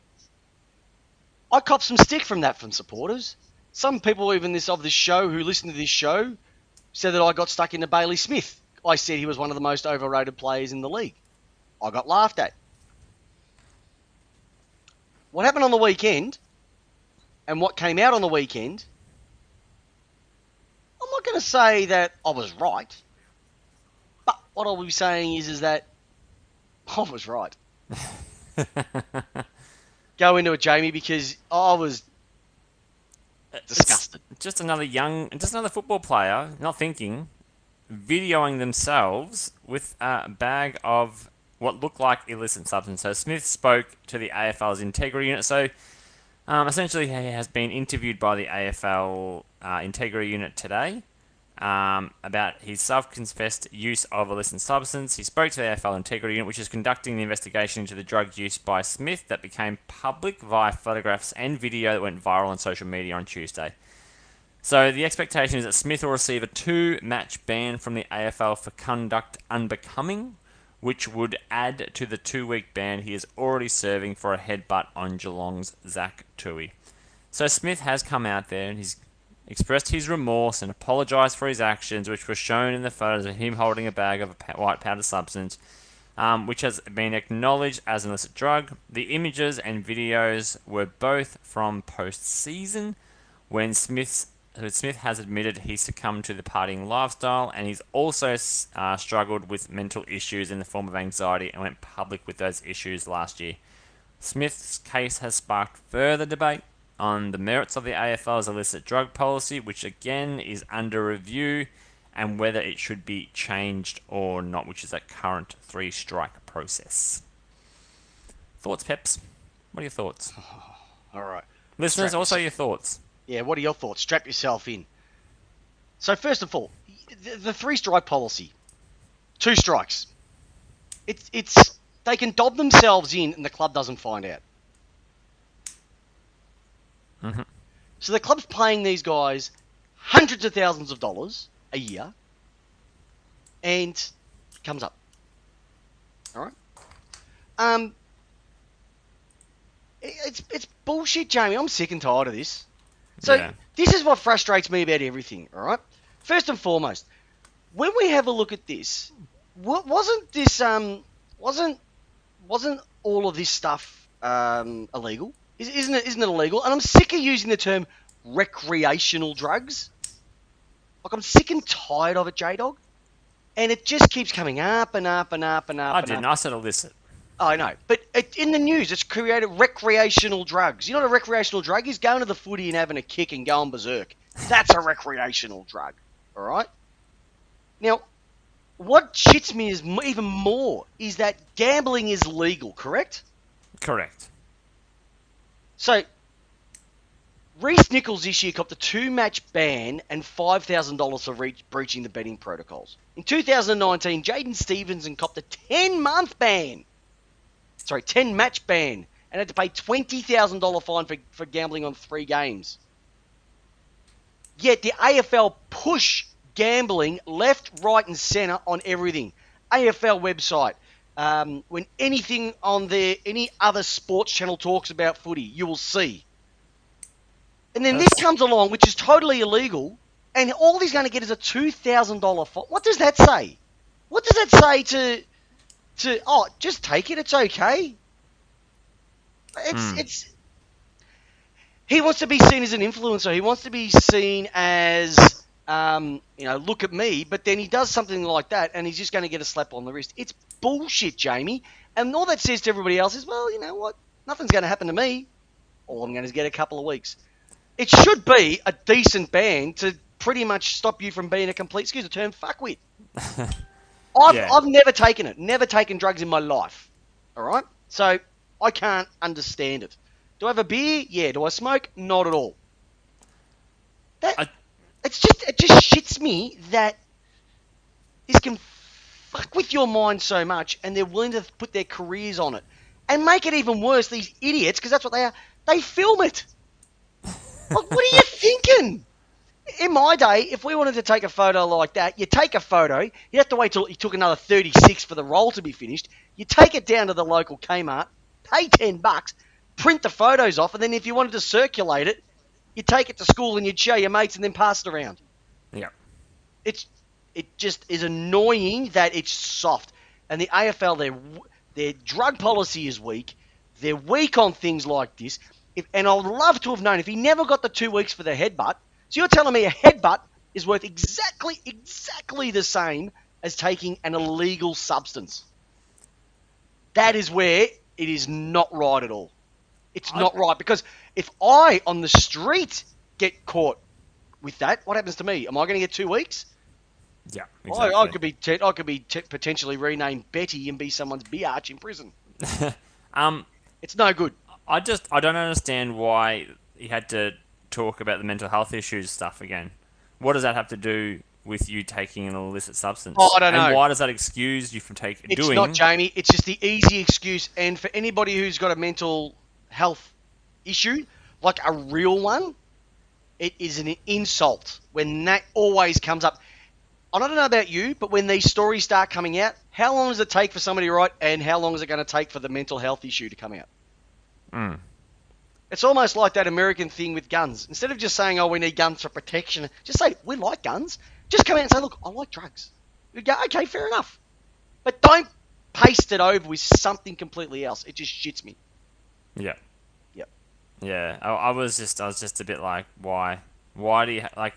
I copped some stick from that from supporters. Some people even of this show who listen to this show said that I got stuck into Bailey Smith. I said he was one of the most overrated players in the league. I got laughed at. What happened on the weekend and what came out on the weekend, I'm not going to say that I was right. But what I'll be saying is that I was right. Go into it, Jamie, because I was disgusted. It's just another football player, not thinking, videoing themselves with a bag of what looked like illicit substance. So Smith spoke to the AFL's integrity unit. So essentially, he has been interviewed by the AFL integrity unit today about his self-confessed use of illicit substance. He spoke to the AFL integrity unit, which is conducting the investigation into the drug use by Smith that became public via photographs and video that went viral on social media on Tuesday. So the expectation is that Smith will receive a 2-match ban from the AFL for conduct unbecoming, which would add to the 2-week ban he is already serving for a headbutt on Geelong's Zach Toohey. So Smith has come out there and he's expressed his remorse and apologised for his actions, which were shown in the photos of him holding a bag of a white powder substance, which has been acknowledged as an illicit drug. The images and videos were both from post-season, when Smith has admitted he succumbed to the partying lifestyle, and he's also struggled with mental issues in the form of anxiety and went public with those issues last year. Smith's case has sparked further debate on the merits of the AFL's illicit drug policy, which again is under review, and whether it should be changed or not, which is a current 3-strike process. Thoughts, Peps? What are your thoughts? All right. Listeners, also your thoughts. Yeah, what are your thoughts? Strap yourself in. So first of all, the 3-strike policy. 2 strikes. It's they can dob themselves in and the club doesn't find out. Mm-hmm. So the club's paying these guys hundreds of thousands of dollars a year, and it comes up. All right. It's bullshit, Jamie. I'm sick and tired of this. So This is what frustrates me about everything. All right. First and foremost, when we have a look at this, wasn't all of this stuff illegal? Isn't it illegal? And I'm sick of using the term recreational drugs. Like, I'm sick and tired of it, J-Dog. And it just keeps coming up and up and up and up. I said illicit. I know. But in the news, it's created recreational drugs. You know what a recreational drug is? Going to the footy and having a kick and going berserk. That's a recreational drug. All right? Now, what shits me is even more is that gambling is legal, correct? Correct. So, Reece Nichols this year copped a 2-match ban and $5,000 for breaching the betting protocols. In 2019, Jaden Stevenson copped a 10-month ban. 10-match ban, and had to pay $20,000 fine for gambling on 3 games. Yet the AFL push gambling left, right, and centre on everything. AFL website. When anything on any other sports channel talks about footy, you will see. And then this comes along, which is totally illegal, and all he's going to get is a $2,000 fine. What does that say? What does that say to just take it, it's okay? It's he wants to be seen as an influencer. He wants to be seen as, look at me, but then he does something like that, and he's just going to get a slap on the wrist. It's bullshit, Jamie. And all that says to everybody else is, well, you know what? Nothing's going to happen to me. All I'm going to get a couple of weeks. It should be a decent ban to pretty much stop you from being a complete, excuse the term, fuckwit. I've never taken it. Never taken drugs in my life. All right? So I can't understand it. Do I have a beer? Yeah. Do I smoke? Not at all. It just shits me that this can fuck with your mind so much, and they're willing to put their careers on it. And make it even worse, these idiots, because that's what they are, they film it. Like, what are you thinking? In my day, if we wanted to take a photo like that, you take a photo, you have to wait till you took another 36 for the roll to be finished, you take it down to the local Kmart, pay $10, print the photos off, and then if you wanted to circulate it, you take it to school and you'd show your mates and then pass it around. Yeah. It just is annoying that it's soft. And the AFL, their drug policy is weak. They're weak on things like this. And I would love to have known if he never got the 2 weeks for the headbutt. So you're telling me a headbutt is worth exactly the same as taking an illegal substance. That is where it is not right at all. It's not right, because if I, on the street, get caught with that, what happens to me? Am I going to get 2 weeks? Yeah, exactly. I could be potentially renamed Betty and be someone's biatch in prison. It's no good. I don't understand why he had to talk about the mental health issues stuff again. What does that have to do with you taking an illicit substance? Oh, I don't know. And why does that excuse you from doing? It's not, Jamie. It's just the easy excuse. And for anybody who's got a mental health issue, like a real one, it is an insult when that always comes up. I don't know about you, but when these stories start coming out, how long does it take for somebody to write, and how long is it going to take for the mental health issue to come out? It's almost like that American thing with guns. Instead of just saying, "Oh, we need guns for protection," just say, "We like guns." Just come out and say, "Look, I like drugs." You go, "Okay, fair enough," but don't paste it over with something completely else. It just shits me. Yeah. Yep. Yeah. I was just a bit like, why? Why do you like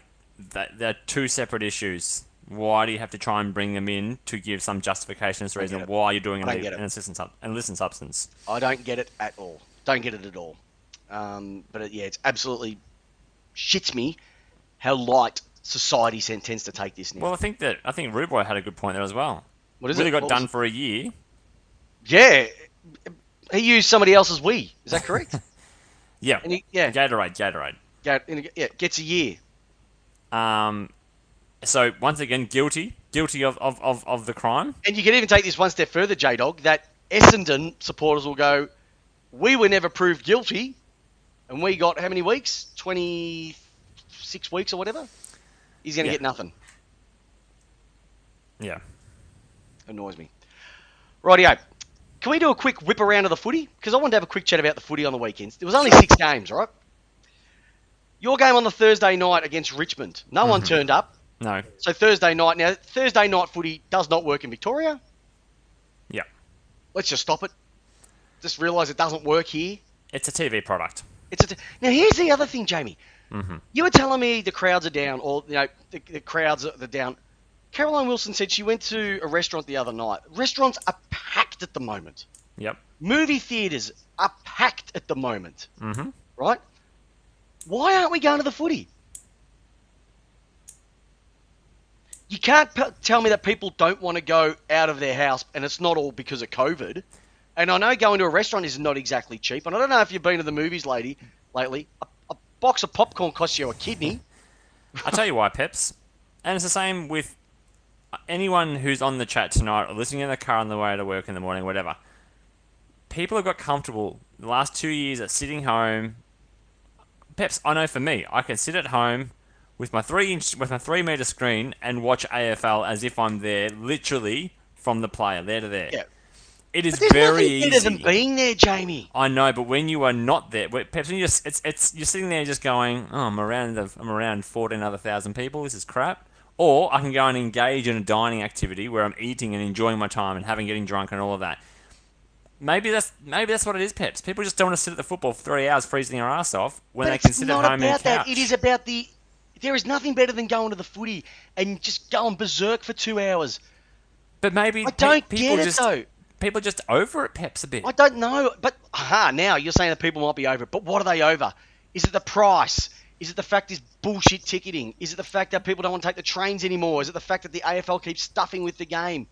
that? They're two separate issues. Why do you have to try and bring them in to give some justification as to I don't reason get it. why you're doing I don't get it. an illicit substance? I don't get it at all. Don't get it at all. Yeah, it's absolutely shits me how light society tends to take this Well, now. I think Rude Boy had a good point there as well. What is Really it? got What was done it? for a year. Yeah, he used somebody else's wee. Is that correct? Yeah. And yeah, Gatorade. yeah, gets a year. Um. So once again, guilty of the crime. And you can even take this one step further, J Dog. That Essendon supporters will go, "We were never proved guilty, and we got how many weeks? 26 weeks or whatever." He's going to Yeah. get nothing. Yeah. Annoys me. Rightio. Can we do a quick whip around of the footy? Because I wanted to have a quick chat about the footy on the weekends. There was only 6 games, right? Your game on the Thursday night against Richmond. No one turned up. No. So Thursday night. Now, Thursday night footy does not work in Victoria. Yeah. Let's just stop it. Just realise it doesn't work here. It's a TV product. Now, here's the other thing, Jamie. Mm-hmm. You were telling me the crowds are down, or the crowds are down. Caroline Wilson said she went to a restaurant the other night. Restaurants are packed at the moment. Yep. Movie theatres are packed at the moment. Mm-hmm. Right? Why aren't we going to the footy? You can't tell me that people don't want to go out of their house, and it's not all because of COVID. And I know going to a restaurant is not exactly cheap. And I don't know if you've been to the movies lately. A box of popcorn costs you a kidney. I'll tell you why, Peps. And it's the same with anyone who's on the chat tonight or listening in the car on the way to work in the morning, whatever. People have got comfortable the last 2 years at sitting home. Peps, I know for me, I can sit at home with my 3-meter screen and watch AFL as if I'm there, literally from the player, there to there. Yeah. It is But there's very nothing better easy. than being there, Jamie. I know, but when you are not there, Peps, when you just you're sitting there just going, "Oh, I'm around 14 other thousand people. This is crap." Or I can go and engage in a dining activity where I'm eating and enjoying my time and getting drunk and all of that. Maybe that's what it is, Peps. People just don't want to sit at the football for 3 hours freezing their ass off when But they can it's sit at not home and about that. couch. It is about there is nothing better than going to the footy and just going berserk for 2 hours. But maybe I don't people get it, just though. people are just over it, Peps, a bit. I don't know. But, now you're saying that people might be over it. But what are they over? Is it the price? Is it the fact there's bullshit ticketing? Is it the fact that people don't want to take the trains anymore? Is it the fact that the AFL keeps stuffing with the game?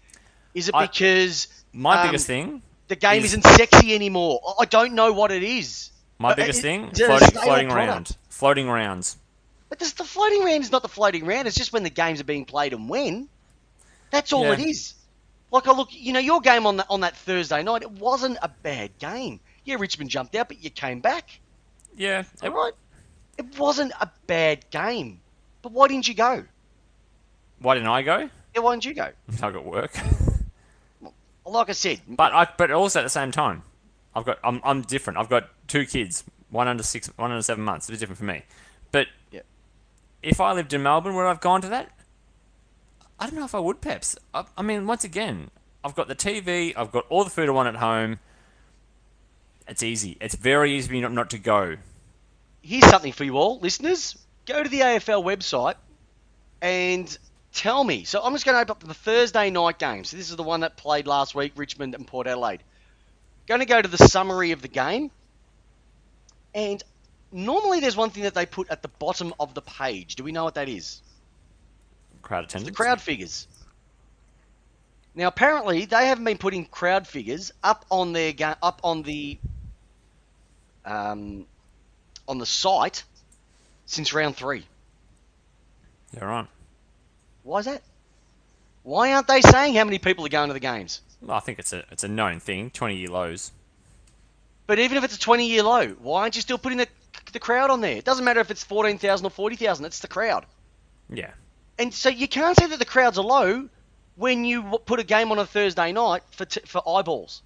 Is it because My biggest thing, the game isn't sexy anymore? I don't know what it is. my biggest thing, Is it a stale floating product? floating rounds. But the floating round is not the floating round. It's just when the games are being played and when. That's all Yeah. it is. Like, I look, your game on that Thursday night, it wasn't a bad game. Yeah, Richmond jumped out, but you came back. Yeah, All right? It wasn't a bad game. But why didn't you go? why didn't I go? Yeah, why didn't you go? I got work. Like I said, But also at the same time, I'm different. I've got 2 kids, one under 6, one under 7 months. It's different for me. But yeah. if I lived in Melbourne, would I have gone to that? I don't know if I would, Peps. I mean, once again, I've got the TV, I've got all the food I want at home. It's easy. It's very easy for me not to go. Here's something for you all, listeners. Go to the AFL website and tell me. So I'm just going to open up the Thursday night game. So this is the one that played last week, Richmond and Port Adelaide. Going to go to the summary of the game. And normally there's one thing that they put at the bottom of the page. Do we know what that is? Crowd It's attendance. the crowd figures. Now apparently they haven't been putting crowd figures up on their on the site since round 3. Yeah, right. Why is that? Why aren't they saying how many people are going to the games? Well, I think it's a known thing. 20-year lows. But even if it's a 20-year low, why aren't you still putting the crowd on there? It doesn't matter if it's 14,000 or 40,000. It's the crowd. Yeah. And so you can't say that the crowds are low when you put a game on a Thursday night for eyeballs.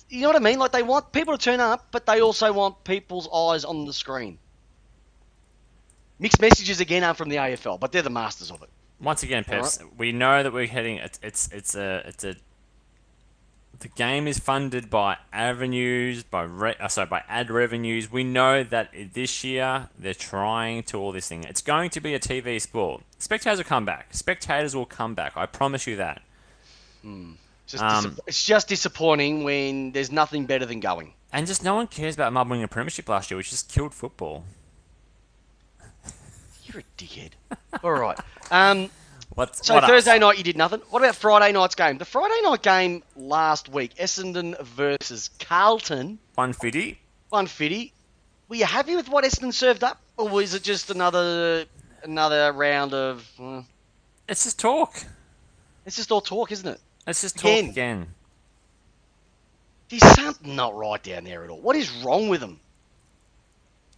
You know what I mean? Like, they want people to turn up, but they also want people's eyes on the screen. Mixed messages again are from the AFL, but they're the masters of it. Once again, Peps, Right. we know that we're heading. The game is funded by avenues, by ad revenues. We know that this year they're trying to all this thing. It's going to be a TV sport. Spectators will come back. Spectators will come back. I promise you that. It's just disappointing when there's nothing better than going. And just no one cares about Melbourne winning a premiership last year, which just killed football. You're a dickhead. All right. What Thursday else? night you did nothing. What about Friday night's game? The Friday night game last week, Essendon versus Carlton. 150. 150. Were you happy with what Essendon served up, or was it just another round of? It's just talk. It's just all talk, isn't it? It's just talk again. There's something not right down there at all. What is wrong with them?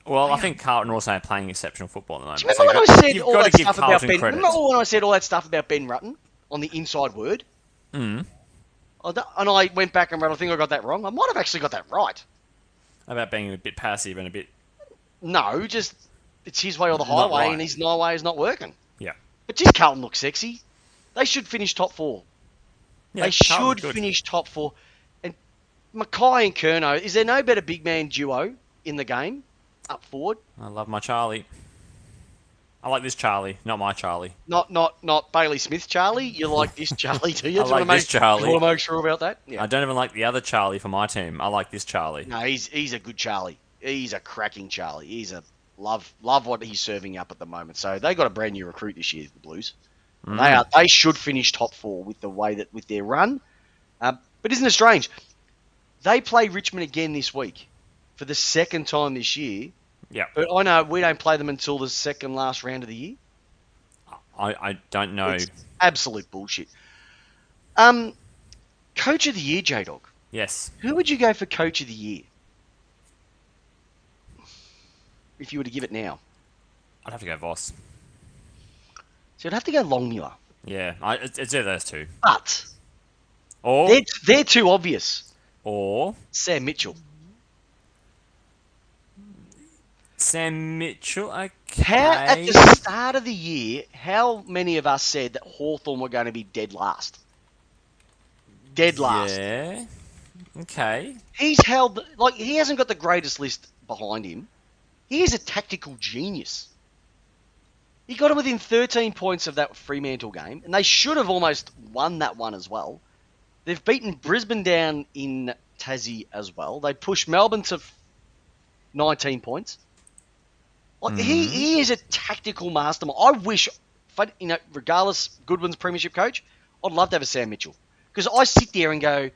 Well, I think Carlton also are playing exceptional football at the moment. Do you remember when I said all that stuff about Ben? Credit. Remember when I said all that stuff about Ben Rutten on the inside word? Mm. And I went back and read. I think I got that wrong. I might have actually got that right. About being a bit passive and a bit. No, just it's his way or the highway, right. and his highway is not working. Yeah. But just Carlton looks sexy. They should finish top 4. Yeah, they should finish top 4. And Mackay and Curnow, is there no better big man duo in the game up forward? I love my Charlie. I like this Charlie, not my Charlie. Not Bailey Smith Charlie. You like this Charlie, do you? I like this Charlie. You want to make sure about that? Yeah. I don't even like the other Charlie for my team. I like this Charlie. No, he's a good Charlie. He's a cracking Charlie. He's a love what he's serving up at the moment. So they got a brand new recruit this year, the Blues. They should finish top 4 with the way that with their run. But isn't it strange? They play Richmond again this week for the second time this year. Yeah. But I know we don't play them until the second last round of the year. I don't know. It's absolute bullshit. Coach of the year, J-Dog. Yes. Who would you go for coach of the year? If you were to give it now. I'd have to go Voss. So you'd have to go Longmuir. Yeah, it's either those two. But Or they're too obvious. Or Sam Mitchell. Sam Mitchell. Okay. At the start of the year, how many of us said that Hawthorn were going to be dead last? Dead last. Yeah. Okay. He's held he hasn't got the greatest list behind him. He is a tactical genius. He got him within 13 points of that Fremantle game, and they should have almost won that one as well. They've beaten Brisbane down in Tassie as well. They pushed Melbourne to 19 points. He is a tactical mastermind. I wish, regardless, Goodwin's premiership coach, I'd love to have a Sam Mitchell. Because I sit there and go,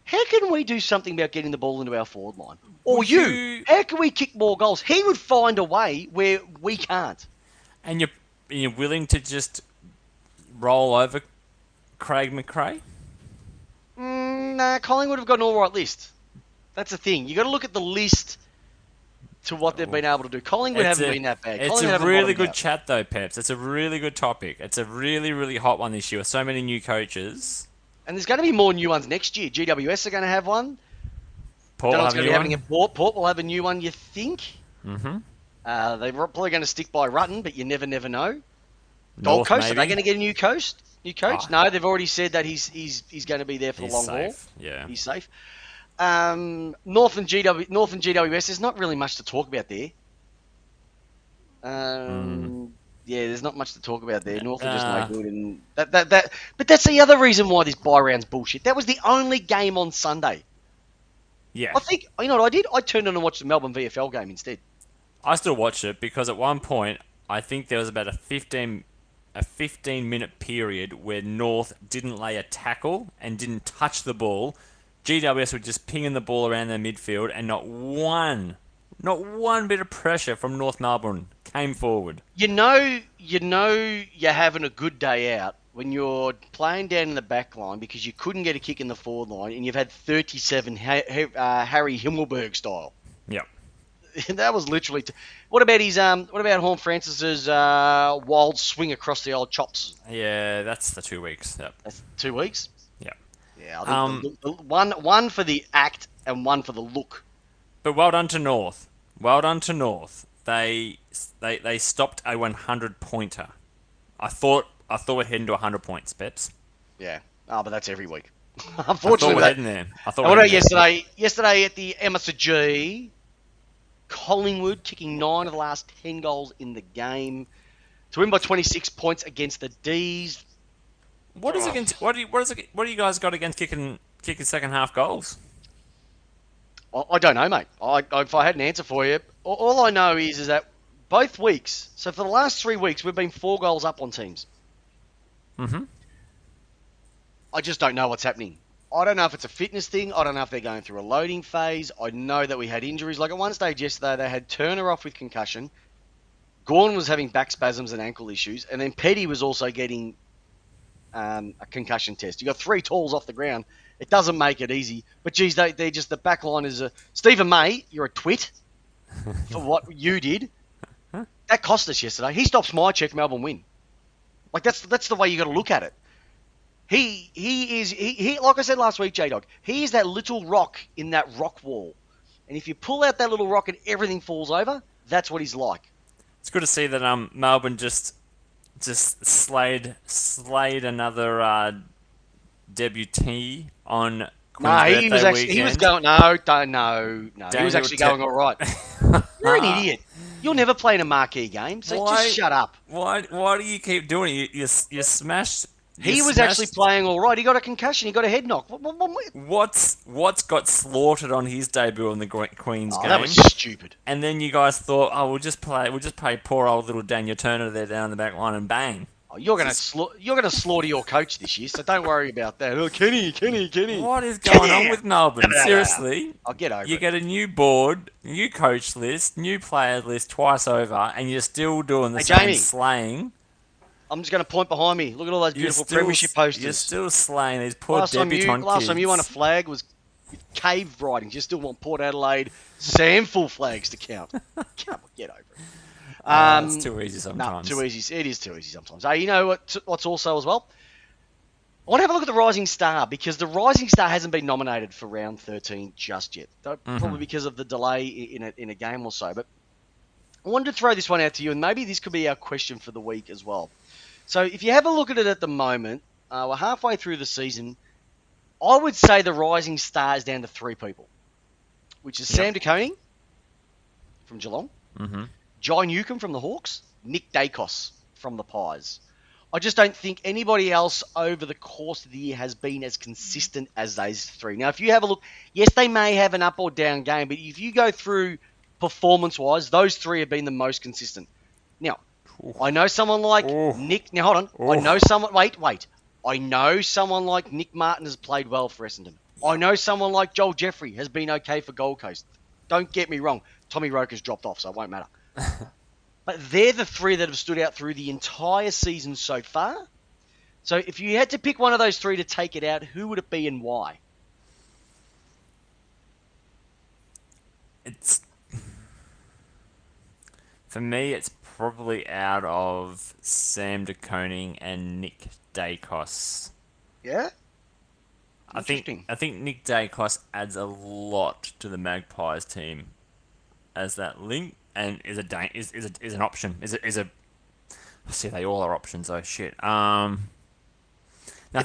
how can we do something about getting the ball into our forward line? Or how can we kick more goals? He would find a way where we can't. And you're willing to just roll over Craig McRae? Nah, Collingwood have got an all right list. That's the thing. You got to look at the list to what they've been able to do. Collingwood haven't been that bad. It's a really good chat, though, Peps. It's a really good topic. It's a really, really hot one this year with so many new coaches. And there's going to be more new ones next year. GWS are going to have one. Port will have a new one. Port will have a new one, you think? Mm-hmm. They're probably going to stick by Rutten, but you never know. Gold North, Coast, maybe. are they going to get a new coach? No, they've already said that he's going to be there for the long haul. Yeah. He's safe. North and GWS, there's not really much to talk about there. Yeah, there's not much to talk about there. North are just no good, and that. But that's the other reason why this bye round's bullshit. That was the only game on Sunday. Yeah. I think you know what I did. I turned on and watched the Melbourne VFL game instead. I still watched it because at one point I think there was about a 15-minute period where North didn't lay a tackle and didn't touch the ball. GWS were just pinging the ball around their midfield, and not one bit of pressure from North Melbourne came forward. You know you're having a good day out when you're playing down in the back line because you couldn't get a kick in the forward line, and you've had 37 Harry Himmelberg style. Yep. That was literally. What about Horn Francis's wild swing across the old chops? Yeah, that's the 2 weeks. Yep. That's 2 weeks. Yep. Yeah, I think one for the act and one for the look. But well done to North. Well done to North. They stopped a 100 pointer. I thought we're heading to 100 points, Peps. Yeah. Oh, but that's every week. I thought Unfortunately, we're that. heading there. I thought And we're what about heading there. yesterday? Yesterday at the MSG, Collingwood kicking 9 of the last 10 goals in the game to win by 26 points against the D's. What is against? What do you guys got against kicking second half goals? I don't know, mate. If I had an answer for you, all I know is that both weeks, so for the last 3 weeks, we've been 4 goals up on teams. Mm-hmm. I just don't know what's happening. I don't know if it's a fitness thing. I don't know if they're going through a loading phase. I know that we had injuries. Like at one stage yesterday, they had Turner off with concussion. Gawn was having back spasms and ankle issues. And then Petty was also getting a concussion test. You got 3 talls off the ground. It doesn't make it easy. But geez, they're just, the back line is a... Stephen May, you're a twit for what you did. That cost us yesterday. He stops my check, Melbourne win. Like that's the way you got to look at it. He is like I said last week, J-Dog, he is that little rock in that rock wall. And if you pull out that little rock and everything falls over, that's what he's like. It's good to see that Melbourne just slayed another debutee on Queen's He was Birthday actually he was weekend. going no. He was Daniel actually going all right. You're an idiot. You'll never play in a marquee game, so just shut up. Why do you keep doing it? You smashed. He was actually playing all right. He got a concussion. He got a head knock. What's got slaughtered on his debut in the Queen's game? That was stupid. And then you guys thought, we'll just play poor old little Daniel Turner there down the back line and bang. Oh, you're gonna slaughter your coach this year, so don't worry about that. Oh, Kenny. What is going on with Melbourne? Seriously, I'll get over it. You get a new board, new coach list, new players list twice over, and you're still doing the same Jamie, slaying. I'm just going to point behind me. Look at all those beautiful premiership posters. You're still slaying these poor last debutant Last kids. time you won a flag was with cave writings. You still want Port Adelaide sample flags to count. Come on, get over it. It's too easy sometimes. No, too easy. It is too easy sometimes. You know what's also as well? I want to have a look at the Rising Star because the Rising Star hasn't been nominated for round 13 just yet. Probably because of the delay in a game or so. But I wanted to throw this one out to you, and maybe this could be our question for the week as well. So if you have a look at it at the moment, we're halfway through the season. I would say the Rising Star is down to 3 people, which is Sam DeConing from Geelong, Jai Newcomb from the Hawks, Nick Dacos from the Pies. I just don't think anybody else over the course of the year has been as consistent as those 3. Now, if you have a look, yes, they may have an up or down game, but if you go through performance-wise, those 3 have been the most consistent. Now, I know someone like Nick... Now, hold on. I know someone... Wait. I know someone like Nick Martin has played well for Essendon. I know someone like Joel Jeffrey has been okay for Gold Coast. Don't get me wrong. Tommy Roker's dropped off, so it won't matter. But they're the 3 that have stood out through the entire season so far. So if you had to pick one of those 3 to take it out, who would it be and why? For me, it's probably out of Sam DeConing and Nick Dacos. Yeah? I think Nick Dacos adds a lot to the Magpies team as that link and is an option. See, they all are options though. Shit. It's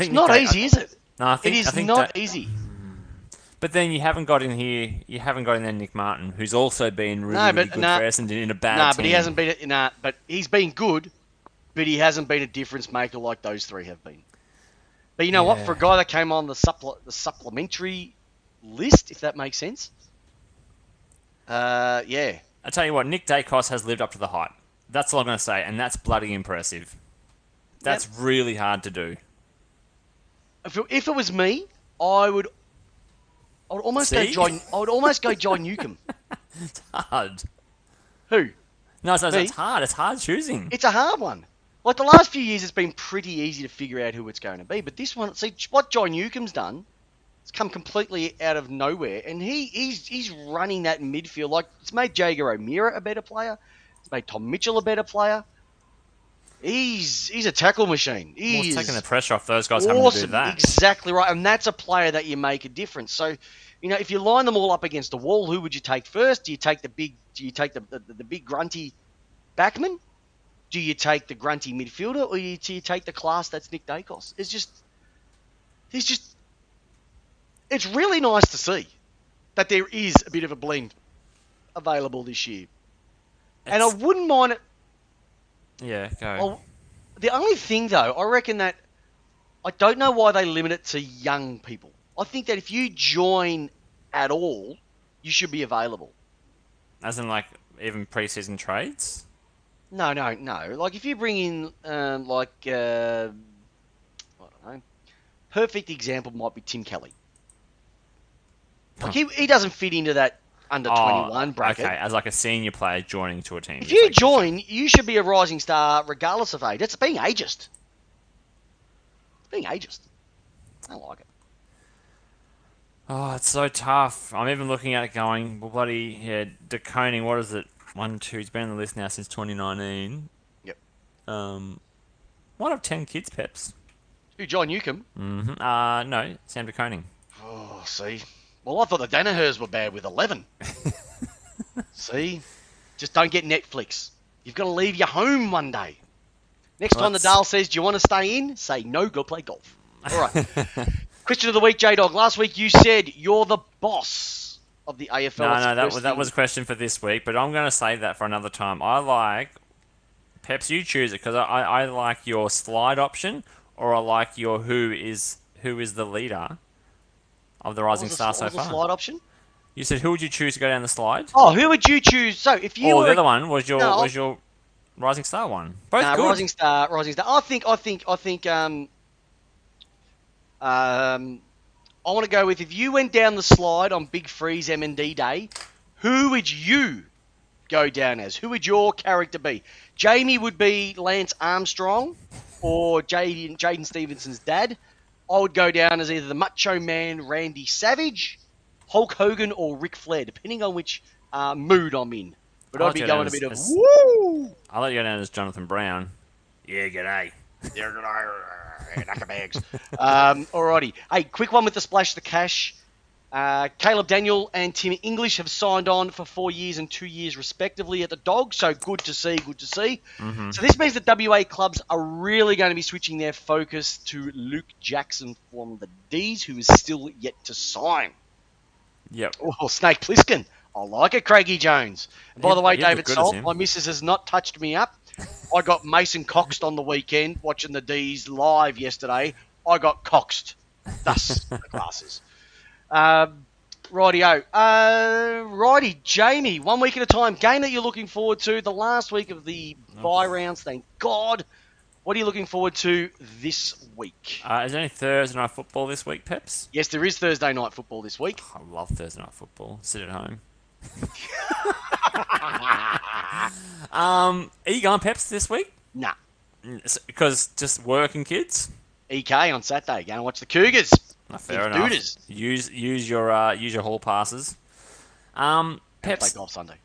not easy, is it? No, it is not easy. But then you haven't got in there Nick Martin, who's also been really good for Essendon in a bad team. But he hasn't been... but he's been good, but he hasn't been a difference maker like those 3 have been. But you know what? For a guy that came on the supplementary list, if that makes sense, yeah. I tell you what, Nick Dacos has lived up to the hype. That's all I'm going to say, and that's bloody impressive. That's really hard to do. If it was me, I would almost go Jai Newcomb. It's hard. Who? No, it's hard. It's hard choosing. It's a hard one. Like the last few years, it's been pretty easy to figure out who it's going to be. But this one, see what Jai Newcomb's done. It's come completely out of nowhere, and he's running that midfield. Like it's made Jaeger O'Meara a better player. It's made Tom Mitchell a better player. He's a tackle machine. Well, it's He taking the is pressure off those guys having to do awesome. that. Exactly right. And that's a player that you make a difference. So, if you line them all up against the wall, who would you take first? Do you take the big grunty backman? Do you take the grunty midfielder, or do you take the class that's Nick Dacos? It's really nice to see that there is a bit of a blend available this year. And I wouldn't mind it. Yeah, go. The only thing, though, I reckon that I don't know why they limit it to young people. I think that if you join at all, you should be available. As in, like, even pre-season trades? No. Like, if you bring in, I don't know, perfect example might be Tim Kelly. Like, he doesn't fit into that under 21 bracket. Okay, as like a senior player joining to a team. If you join, you should be a rising star regardless of age. It's being ageist. I don't like it. Oh, it's so tough. I'm even looking at it going, well, bloody, yeah, DeConing, what is it? 1, 2, he's been on the list now since 2019. Yep. One of 10 kids, Peps. Who, John Newcomb? Mm-hmm. No, Sam DeConing. Oh, see. Well, I thought the Danahers were bad with 11. See? Just don't get Netflix. You've got to leave your home one day. Next time the Dale says, do you want to stay in? Say, no, go play golf. All right. Question of the week, J-Dog. Last week you said you're the boss of the AFL. No, that was a question for this week, but I'm going to save that for another time. I like... Peps, you choose it, because I like your slide option, or I like your who is the leader of the Rising Star so far. What was the slide option? You said, who would you choose to go down the slide? Oh, who would you choose? So, if you were... the other one was your Rising Star one. Both good. Rising Star. I think, I want to go with, if you went down the slide on Big Freeze M&D Day, who would you go down as? Who would your character be? Jamie would be Lance Armstrong or Jaden Stevenson's dad. I would go down as either the Macho Man Randy Savage, Hulk Hogan, or Ric Flair, depending on which mood I'm in. But I'd be going a bit of woo! I'll let you go down as Jonathan Brown. Yeah, g'day. Knuckerbags. Alrighty. Hey, quick one with the splash the cash. Caleb Daniel and Tim English have signed on for 4 years and 2 years respectively at the Dog, so good to see. Mm-hmm. So this means that WA clubs are really going to be switching their focus to Luke Jackson from the D's, who is still yet to sign. Yep. Oh, Snake Plissken. I like it, Craigie Jones. And by the way, David Salt, my missus has not touched me up. I got Mason Coxed on the weekend watching the D's live yesterday. I got coxed. Thus, the classes. Rightio. Righty, Jamie, 1 week at a time. Game that you're looking forward to. The last week of the bye rounds, thank God. What are you looking forward to this week? Is there any Thursday night football this week, Peps? Yes, there is Thursday night football this week. I love Thursday night football. Sit at home. Are you going Peps this week? Nah. Because just work and kids? EK on Saturday. Going to watch the Cougars. Fair enough. Dooders. Use your hall passes. Peps. Play golf Sunday.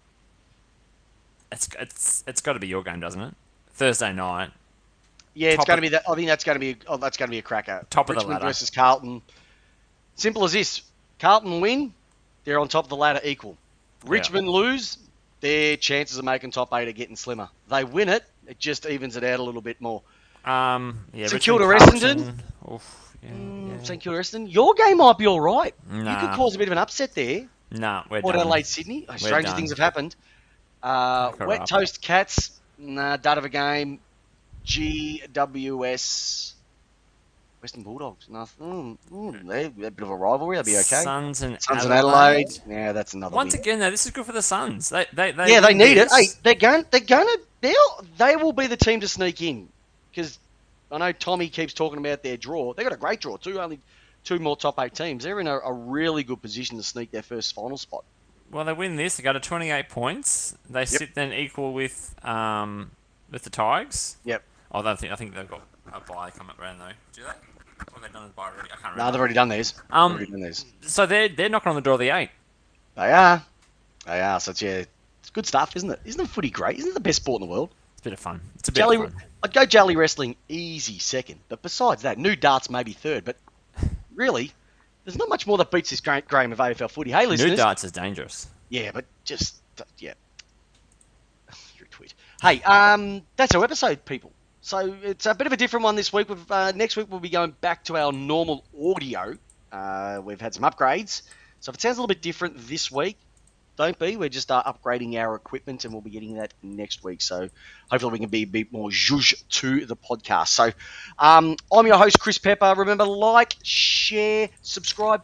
It's got to be your game, doesn't it? Thursday night. Yeah, it's going to be that. I think that's going to be a cracker. Top Richmond of the ladder versus Carlton. Simple as this: Carlton win, they're on top of the ladder equal. Richmond lose, their chances of making top 8 are getting slimmer. They win it, it just evens it out a little bit more. St Kilda Essendon. St Kilda Essendon. Your game might be all right. Nah. You could cause a bit of an upset there. Nah, we're Port done. Adelaide, Sydney. Stranger things have happened. Correct. Wet Toast Cats. Nah, dud of a game. GWS. Western Bulldogs. Nothing. They're a bit of a rivalry. They'll be okay. Suns and Adelaide. Yeah, that's another. Once again, though, this is good for the Suns. They need it. Hey, they will be the team to sneak in, because I know Tommy keeps talking about their draw. They got a great draw. Only two more top 8 teams. They're in a really good position to sneak their first final spot. Well, they win this. They go to 28 points. They sit then equal with the Tigers. Yep. Oh, I think they've got a bye coming around though. Do they? Or they've done a bye already? I can't remember. No, they've already done theirs. So they're knocking on the door of the 8. They are. So it's good stuff, isn't it? Isn't the footy great? Isn't it the best sport in the world? It's a bit of fun. It's a bit of fun. I'd go Jelly Wrestling easy second. But besides that, New Darts maybe third. But really, there's not much more that beats this great game of AFL footy. Hey, listeners. New Darts is dangerous. Yeah, but just, yeah. You're a twit. Hey, that's our episode, people. So it's a bit of a different one this week. Next week we'll be going back to our normal audio. We've had some upgrades. So if it sounds a little bit different this week, don't be. We're just upgrading our equipment and we'll be getting that next week. So hopefully we can be a bit more zhuzh to the podcast. So I'm your host, Chris Pepper. Remember, like, share, subscribe.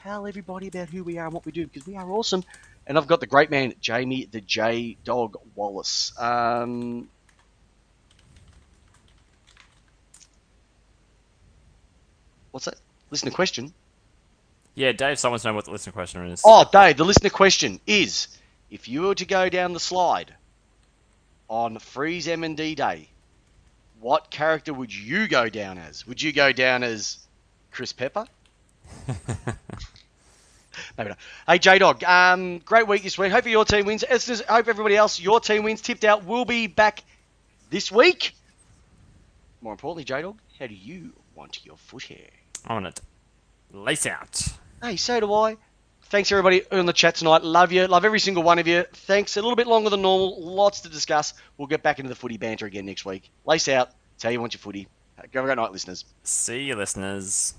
Tell everybody about who we are and what we do because we are awesome. And I've got the great man, Jamie the J-Dog Wallis. What's that? Listener question? Yeah, Dave, someone's know what the listener question is. Oh, Dave, the listener question is, if you were to go down the slide on Freeze M&D Day, what character would you go down as? Would you go down as Chris Pepper? Maybe not. Hey, J-Dog, great week this week. Hopefully your team wins. Hope everybody else, your team wins. Tipped out. We'll be back this week. More importantly, J-Dog, how do you want your foot hair? I want it lace out. Hey, so do I. Thanks, everybody, on the chat tonight. Love you. Love every single one of you. Thanks. A little bit longer than normal. Lots to discuss. We'll get back into the footy banter again next week. Lace out. Tell you want your footy. Have a great night, listeners. See you, listeners.